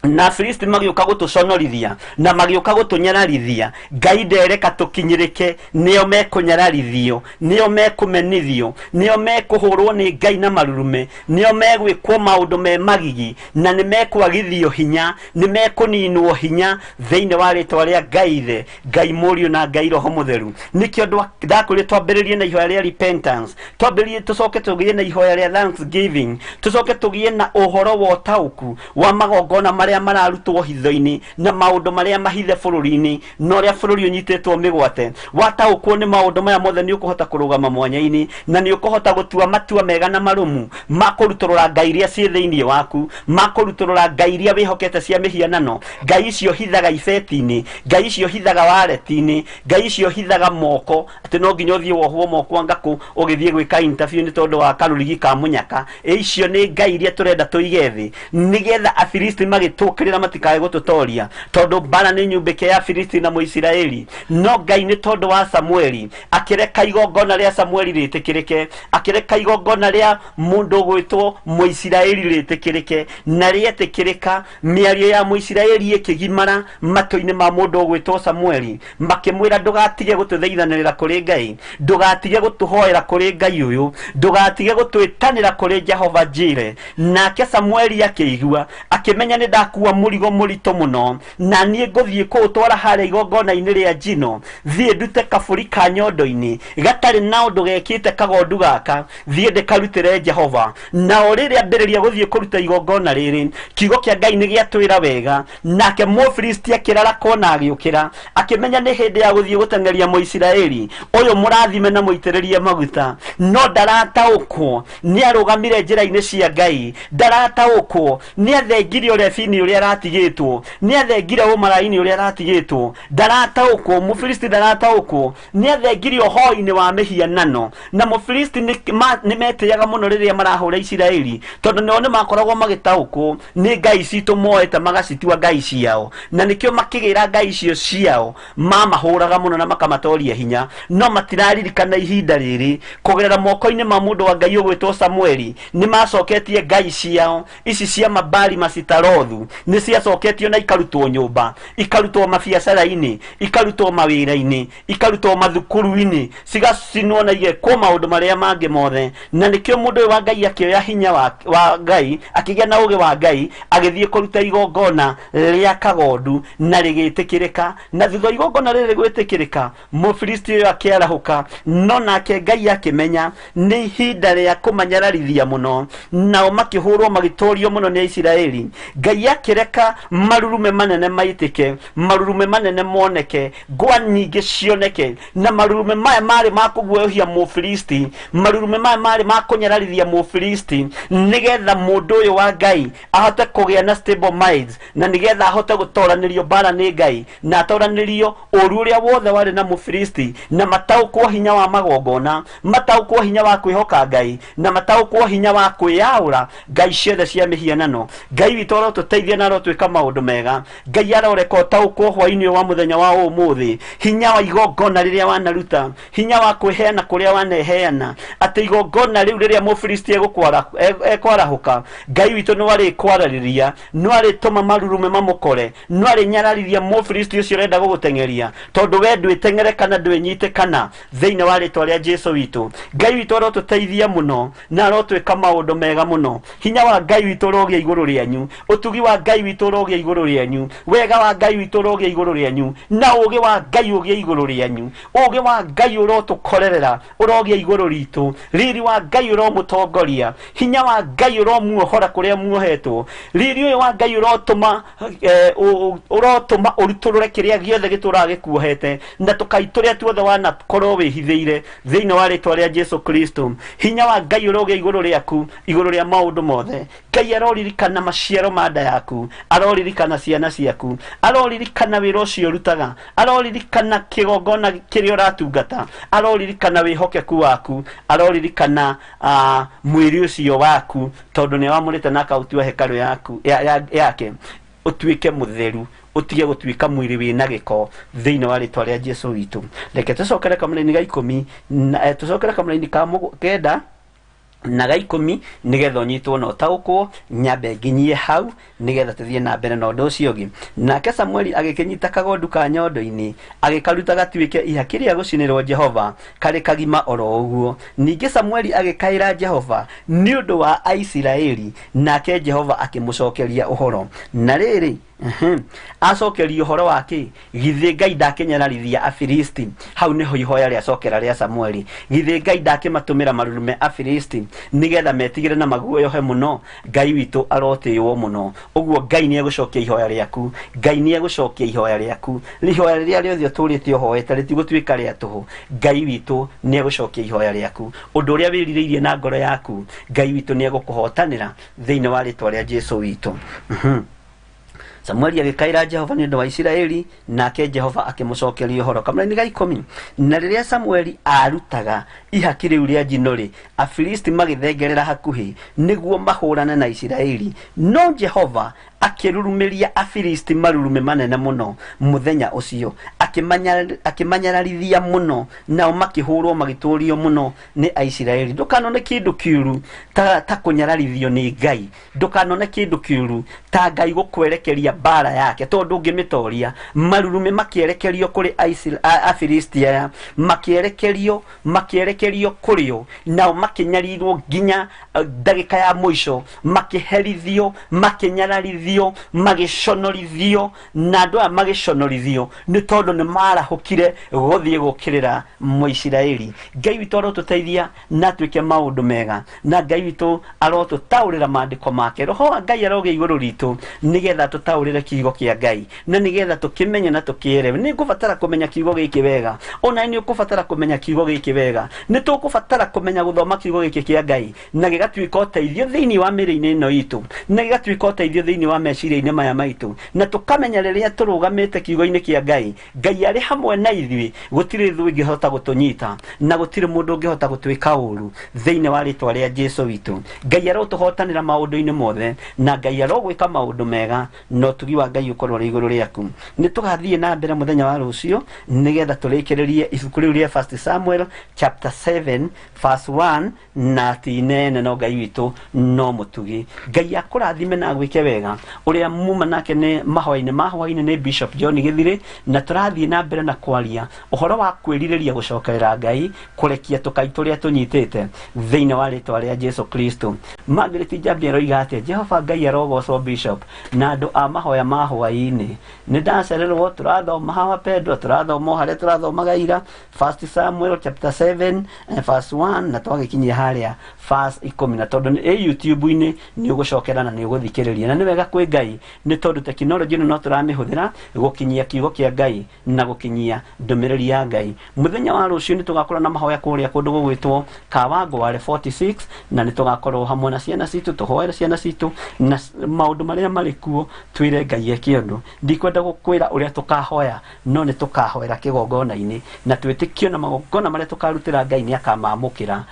[SPEAKER 1] na Afilisti magiuka gutuconorithia na magiuka gutunyararithia. Ngai ndereka tukinyirike, nio mekunyararithio, nio mekumenithio, nio mekuhurwo ni Ngai na marurume, nio megwikwo maundu me magigi, na ni mekwagithio hinya, ni mekuninwo hinya thiini wa ritwa ria Ngai the Ngai Muriu na Ngai Roho Mutheru. Nikio ndakwire twambiririe na ihoya ria repentance, twambiririe tucoke tugie na ihoya ria thanksgiving, tucoke tugie na uhoro wa tauku wa magongona maria mararutwo hitho-ini na maundu maria mahithe bururi-ini na uria bururi unyititwo migwate. Wataukwo ni maundu maya mothe ni ukuhota kurugama mwanya-ini na ni ukuhota gutua matua mega na marumu makuruturura Ngai iria cie thiini waku, makuruturura Ngai iria wihokete cia mihianano. Ngai icio hithaga ibeti-ini, Ngai icio hithaga waleti-ini, Ngai icio hithaga moko, ati no nginya uthie wohwo moko ngaku ugithie gwika interview ni tondu wa karurigi ka munyaka. Icio ni Ngai iria turenda tuige thi nigetha Afilisti magitu tukirira matikae gututoria tondu mbara ni nyumbike ya Filisti na Muisiraeli. No Ngai ni tondu wa Samueli akireka igongona ria Samueli ritikirike, akireka igongona ria mundu gwitwo Muisiraeli ritikirike, na rietikirika miario ya Muisiraeli ikigimara matoini ma mundu gwitwo Samueli, makimwira ndugatige gututhaithanirira kuri Ngai, ndugatige gutuhoera kuri Ngai uyu, ndugatige gutwitanira kuri Jehova Jire. Nake Samueli akigua akimenya ni ndakuwa murigo murito muno, na nie nguthie kuutwara hare igongona-ini ria njino, thie ndute kaburi ka nyondo-ini gatari na undu gekite kagondu gaka, thie ndikarutire Jehova. Na oriri ambiriria guthie kuruta igongona riri, kiugo kia Ngai ni giatwira wega, nake Mufilisti akirara kona agiukira akimenya ni hindi ya guthie gutengeria Muisiraeli uyu murathime na muitiririe maguta. No ndarataukwo ni arugamire njira-ini cia Ngai, ndarataukwo ni athengire urebini uria aratigitwo, ni athengire umaraini uria aratigitwo, ndarataukwo Mufilisti ndarataukwo ni athengire uhoi-ini wa mihianano. Na Mufilisti ni metiaga muno riria marahura Isiraeli tondu nio ni makoragwo magitaukwo ni ngai citu moete magacitua ngai ciao, na nikio makigira ngai icio ciao mamahuraga muno na makamatoria hinya. No matiraririkana ihinda riri kugerera moko-ini ma mundu wa Ngai ugwitwo Samueli ni macoketie ngai ciao ici cia Mabali Masitarothu, ni ciacoketio na ikarutwo nyumba, ikarutwo mabiacara-ini, ikarutwo mawira-ini, ikarutwo mathukuru-ini, cigacinwo na igekwo maundu maria mangi mothe. Na nikio mundu wa Ngai akioya hinya wa Ngai, akigia na ugi wa Ngai, agithie kuruta igongona ria kagondu na rigitikirika. Na thutha igongona riri gwitikirika, Mufilisti uyu akiarahuka, no nake Ngai akimenya ni ihinda ria kumanyararithia muno, nao makihurwo magitorio muno ni Isiraeli. Ngai akireka marurume manene maitike, marurume manene moneke, ngwa nyingi cioneke, na marurume maya mari makuguohia Mufilisti, marurume maya mari makunyararithia Mufilisti, nigetha mundu uyu wa Ngai ahote kugia na stable minds, na nigetha ahote gutoranirio bara ni Ngai, na atoranirio uru uria wothe wari na Mufilisti, na mataukwo hinya wa magongona, mataukwo hinya wa kwihoka Ngai, na mataukwo hinya wa kwiyaura ngai ciothe cia mihianano. Ngai witu arotuteithia na arotwika maundu mega. Ngai aroreka utaukwo hwaini wa muthenya wa umuthi, hinya wa igongona riria wanaruta, hinya wa kwiheana kuria waneheana, ati igongona riu riria Mufilisti ekwarahuka, Ngai witu no ari kwarariria, no ari tuma marurume mamukore, no ari nyarariria Mufilisti ucio renda gugutengeria, tondu we ndwitengere kana ndwinyite kana thiini wa ritwa ria Jesu witu. Ngai witu arotuteithia muno na arotwika maundu mega muno. Hinya wa Ngai witu rogia iguru rianyu, utugi wa Ngai witu rogia iguru rianyu, wega wa Ngai witu rogia iguru rianyu, na ugi wa Ngai ugia iguru rianyu, ugi wa Ngai urotukorerera urogia iguru ritu, riri wa Ngai uromutongoria, hinya wa Ngai uromuohora kuria muohetwo, riri uyu wa Ngai urotuma uruturure kiria giothe gituraga gikuohete, na tukaituria tuothe wanakorwo wihithiire thiini wa ritwa ria Jesu Kristo. Hinya wa Ngai urogia iguru riaku, iguru ria maundu mothe. Ngai aroririkana maciaro ma nda yaku, aroririkana ciana ciaku, aroririkana wira ucio urutaga, aroririkana kigongona kiria uratungata, aroririkana wihokeku waku, aroririkana mwiri ucio waku, tondu ni wamurite na akautua hekalu yaku yake utuike mutheru, utige gutwika mwiri wina giko thiini wa ritwa ria Jesu witu. Reke tucokere kamuri-ini ga 10 tucokere kamuri-ini ka 9 na ga 10 nigetha unyitwo no taukwo nyambe nginyie hau nigetha tuthie na mbere na undu ucio ungi. Nake Samueli agikinyita kagondu ka nyondo-ini agikaruta gatwike ihaki ria gucinirwo Jehova kari kagima oro uguo. Ningi Samueli agikaira Jehova ni undu wa Isiraeli, nake Jehova akimucokeria uhoro. Na riri acokeria uhoro wake, githi Ngai ndakinyararithia Afilisti. Hau niho ihoya ria cokera ria Samueli, githi Ngai ndakimatumira marurume Afilisti nigetha metigire na maguoyohe muno. Ngai witu arotiiwo muno, uguo Ngai ni egucokia ihoya riaku, Ngai ni egucokia ihoya riaku, ihoya riria riothe turite hoete ritigutwika ria tuhu. Ngai witu ni egucokia ihoya riaku, undu uria wiririirie na ngoro yaku, Ngai witu ni egukuhotanira thiini wa ritwa ria Jesu witu. Samueli agikaira Jehova ni undu wa Isiraeli, nake Jehova akimucokeria uhoro. Kamuri-ini ga 10 na riria Samueli arutaga ihaki riu ria njino-ri, Afilisti magithengerera hakuhi niguo mahurane na Isiraeli, no Jehova akirurumiria Afilisti marurume manene muno muthenya ucio akimanyararithia muno nao makihurwo magiturio muno ni Aisiraeli. Ndukanone kindu kiuru ta kunyararithio ni Ngai, ndukanone kindu kiuru ta Ngai gukwerekeria bara yake, tondu ngimitoria marurume makierekerio kuri Afilisti aya, makierekerio kurio nao makinyarirwo nginya ndagika ya mwisho, makiherithio, makinyararithio, magiconorithio, na andu aya magiconorithio ni tondu ni marahukire guthie gukirira Muisiraeli. Ngai witu arotuteithia na twike maundu mega, na Ngai witu arotutaurira maandiko make. Roho wa Ngai aroge iguru ritu nigetha tutaurire kiugo kia Ngai, na nigetha tukimenye na tukielewe. Ni ngubatara kumenya kiugo giki wega, ona ni ukubatara kumenya kiugo giki wega. Ni tukubatara kumenya guthoma kiugo giki kia Ngai na gigatuika uteithio thiini wa miri-ini ino itu, na gigatuika uteithio thiini wa meciria-ini maya maitu, na tukamenya riria turugamite kiugo-ini kia Ngai, Ngai ari hamwe na ithui, gutiri thu ingihota gutunyita na gutiri mundu ungihota gutwika uru thiini wa ritwa ria Jesu witu. Ngai arotuhotanira maundu-ini mothe, na Ngai arogwika maundu mega, no tugi wa Ngai ukorwo ri iguru riaku. Ni tugathie na mbere muthenya wa rucio nigetha turikiririe ibuku riu ria 1 Samuel chapter 7 verse 1 na tinene. No Ngai witu no mutugi. Ngai akurathime na gwike wega. Uria muma nake ni mahoini ni Bishop John Githiri, na turathie na mbere na kwaria uhoro wa kwiririria gucokerera Ngai, kurekia tukai turia tunyitite thiini wa ritwa ria Jesu Kristo. Margaret Jabiero igate Jehova Ngai arogocwo Bishop na andu a mahoya ma hwaini. Ni ndacererwo turathoma hawa Pedro, turathoma haria turathomaga ira 1 Samuel chapter 7 verse 1 na twagikinyia haria verse 10, na tondu ni YouTube-ini ni ugucokera na ni uguthikiriria, na ni wega kwi Ngai ni tondu teknology no turamihuthira gukinyia kiugo kia Ngai na gukinyia ndumiriri ya Ngai. Muthenya wa rucio ni tugakorwo na mahoya kuria kundu gugwitwo Kawango wale 46, na ni tugakorwo hamwe na ciana citu tuhoere ciana citu na maundu maria marikuo twire Ngai ekiundu. Ndikwenda gukwira uria tukahoya, no ni tukahoera kigongona-ini na twitikio na magongona maria tukarutira Ngai ni akamamukira.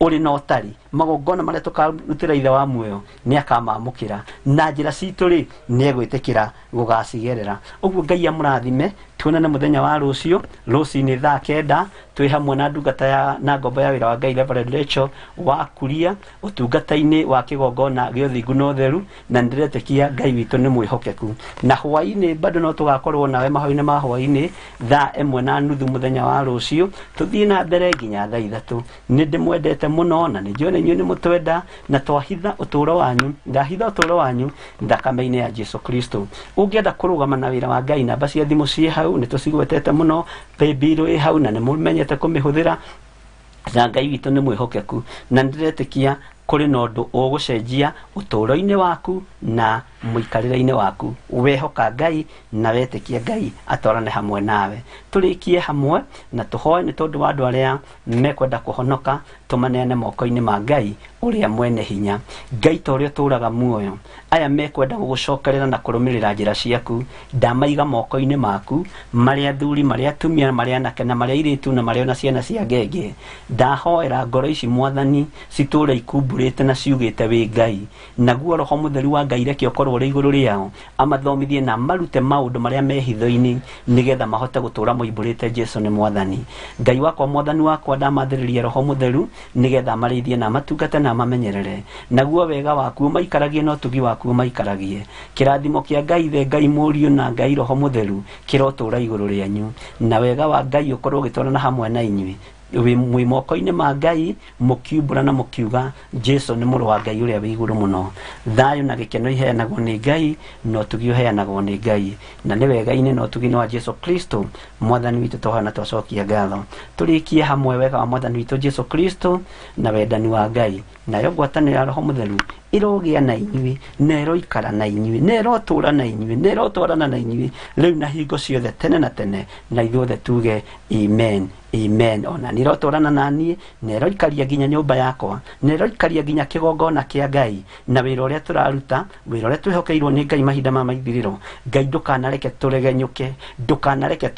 [SPEAKER 1] Uri no tari magongona maria tukarutira ithe wa muoyo ni akamamukira, na njira citu ri ni egwitikira gugacigerera. Uguo Ngai amurathime. Tuonane muthenya wa rucio ruci-ini thaa 9 twi hamwe na ndungata ya na ngombo ya wira wa Ngai Reverend Rachel wa kuria utungata-ini wa kigongona gio thingu no theru, na ndiretekia Ngai witu ni mwihokeku. Na hwaini bado no tugakorwo nawe mahoini ma hwaini thaa 1:30 muthenya wa rucio, tuthie na mbere nginya thaa 3. Ni ndimwendete muno na ni njone inyuĩ ni mutwenda, na twahitha uturo wanyu, ndahitha uturo wanyu thakame-ini ya Jesu Kristo. Ungienda kurugama na wira wa Ngai, namba cia thimu cie hau ni tucigwetete muno, paybill ĩ hau na ni mumenyete kumihuthira, na Ngai witu ni mwihokeku, na ndiretekia kuri na undu ugucenjia uturo-ini waku na muikarire-ini waku. Wehoka Ngai na wetikie Ngai atorane hamwe nawe. Turikie hamwe na tuhoe ni tondu wa andu aria mekwenda kuhonoka, tumaneane moko-ini ma Ngai uria mwene hinya. Ngai ta uria turaga muoyo, aya mekwenda gugucokerera na kurumirira njira ciaku, ndamaiga moko-ini maku, maria thuri, maria atumia, maria anake na maria iritu na maria ona ciana cia ngenge. Ndahoera ngoro ici Mwathani citure ikumburite na ciugite wi Ngai, naguo Roho Mutheru wa Ngai reke okorwo ri iguru riao, amathomithie na marute maundu maria me hitho-ini nigetha mahote gutura moimburite Jesu ni Mwathani. Ngai wakwa, Mwathani wakwa, ndamathiririe Roho Mutheru nigetha marithie na matungate na mamenyerere, naguo wega waku maikaragie no tugi waku maikaragie. Kirathimo kia Ngai the Ngai Muriu na Ngai Roho Mutheru kirotura iguru rianyu, na wega wa Ngai ukorwo gitwarana hamwe na inyui mwi moko-ini ma Ngai mukiumbura na mukiuga Jesu ni muru wa Ngai uria wi iguru muno. Thayu na gikeno iheanagwo ni Ngai, no tugi uheanagwo ni Ngai, na ni wega-ini no tugi ni wa Jesu Kristo Mwathani witu. Twahoana twacokia ngatho, turikie hamwe wega wa Mwathani witu Jesu Kristo na wendani wa Ngai, nayo ngwatanĩro ya Roho Mutheru irogia na inyui, na iroikara na inyui, na irotura na inyui, na irotwarana na inyui riu na hingo ciothe tene na tene, na ithuothe tuge amen amen. Ona nirotwarana nani, na iroikaria nginya nyumba yakwa, na iroikaria nginya kigongona kia Ngai, na wira uria turaruta, wira uria twihokeirwo ni Ngai mahinda ma maithiriro. Ngai ndukanareke turegenyuke, ndukanareke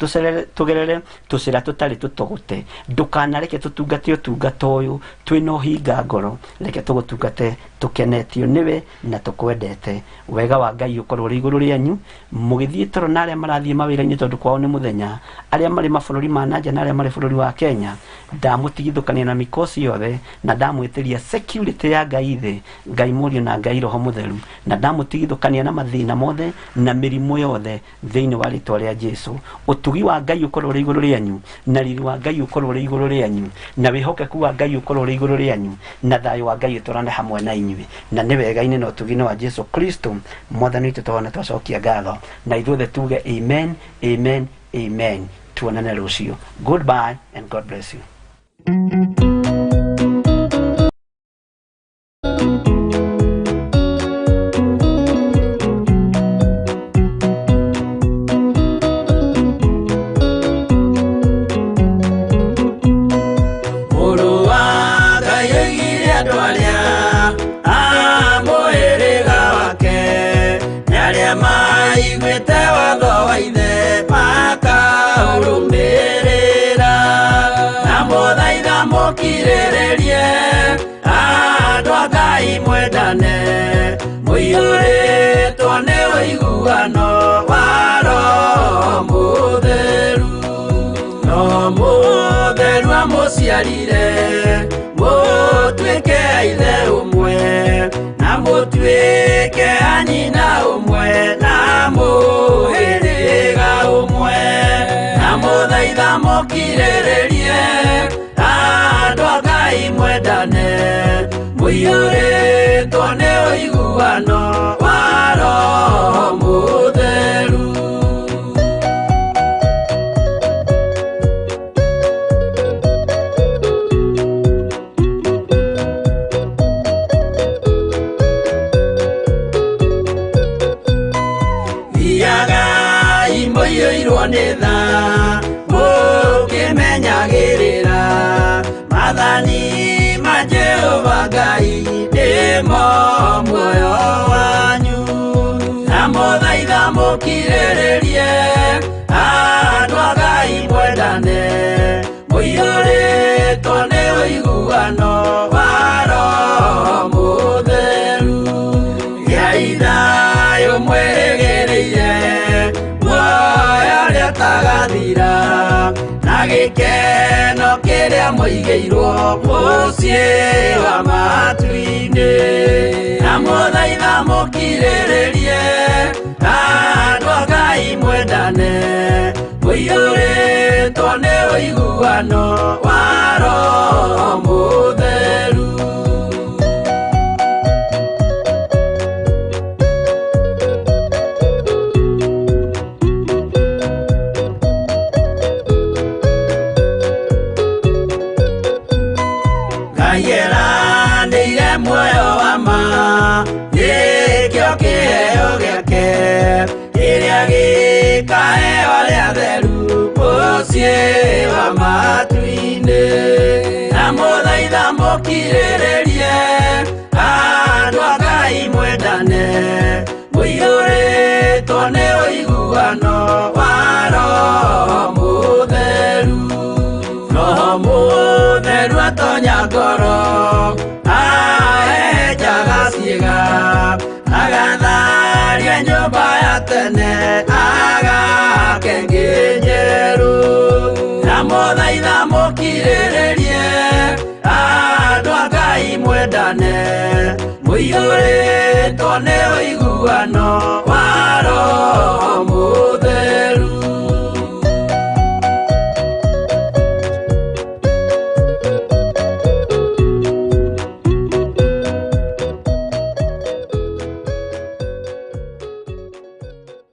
[SPEAKER 1] tugerere tucira tutari tutogute, ndukanareke tutungate utungata uyu twina uhinga ngoro, reke tugutungate tukenete twenetio niwe na tukwendete wega wa Ngai ukorwo ri iguru ryanyu mugithie toro na aria marathie mawira-ini tondu kwao ni muthenya aria mari mabũrũri ma nanja na aria mari bũrũri wa Kenya ndamutigithukania na mikosi yothe na ndamwitiria security ya Ngai thi Ngai Mũriũ na Ngai Roho Mũtheru na ndamutigithukania na mathina mothe na mirimu yothe thiini wa ritwa ria Jesu utugi wa Ngai ukorwo ri iguru ryanyu na riri wa Ngai ukorwo ri iguru ryanyu na wihokeku wa Ngai ukorwo ri iguru ryanyu na thayo wa Ngai uturane hamwe na inyuĩ na nĩ wega-inĩ na ũtugi-inĩ wa Jesu Kristo mwathani witũ tũhona twacokia ngatho na ithuothe tuge amen amen amen tuonane rũciũ. Goodbye and God bless you.
[SPEAKER 2] Mũiyũrĩtwo nĩ ũiguano wa Roho Mũtheru, Roho Mũtheru amũciarire mũtuĩke ithe ũmwe na mũtuĩke anyina ũmwe na mũhĩrĩga ũmwe na mũthaitha mũkirĩrĩrie andũ a Ngai mwendane. Mũiyũrĩtwo nĩ ũiguano wa Roho Mũtheru. Thiaga mũiyũirwo nĩ tha mũkĩmenyagĩrĩra mathani ma Jehova Ngai nĩmo muoyo wanyu na mũthaitha mũkirĩrĩrie andũ a Ngai mwendane. Mũiyũrĩtwo nĩ ũiguano wa Roho Mũtheru. Gĩai thayũ mwĩrĩgĩrĩire muoyo ũrĩa ũtagathira na gĩkeno kĩrĩa mũigĩirwo mũciĩ wa matu-inĩ na mũthaitha mũkirĩrĩrie andũ a Ngai mwendane. Mũiyũrĩtwo nĩ ũiguano wa Roho Mũtheru. Ngai eranĩire muoyo wa ma gĩkĩo kĩheo gĩake kĩrĩa gĩkaheo arĩa atheru mũciĩ wa matu-inĩ na mũthaitha mũkirĩrĩrie andũ a Ngai mwendane. Mũiyũrĩtwo nĩ ũiguano wa Roho Mũtheru. Roho Mũtheru atonya ngoro ahejaga ciĩga agatharia nyũmba ya tene agake njerũ na mũthaitha mũkirĩrĩrie andũ a Ngai mwendane. Mũiyũrĩtwo nĩ ũiguano wa Roho Mũtheru.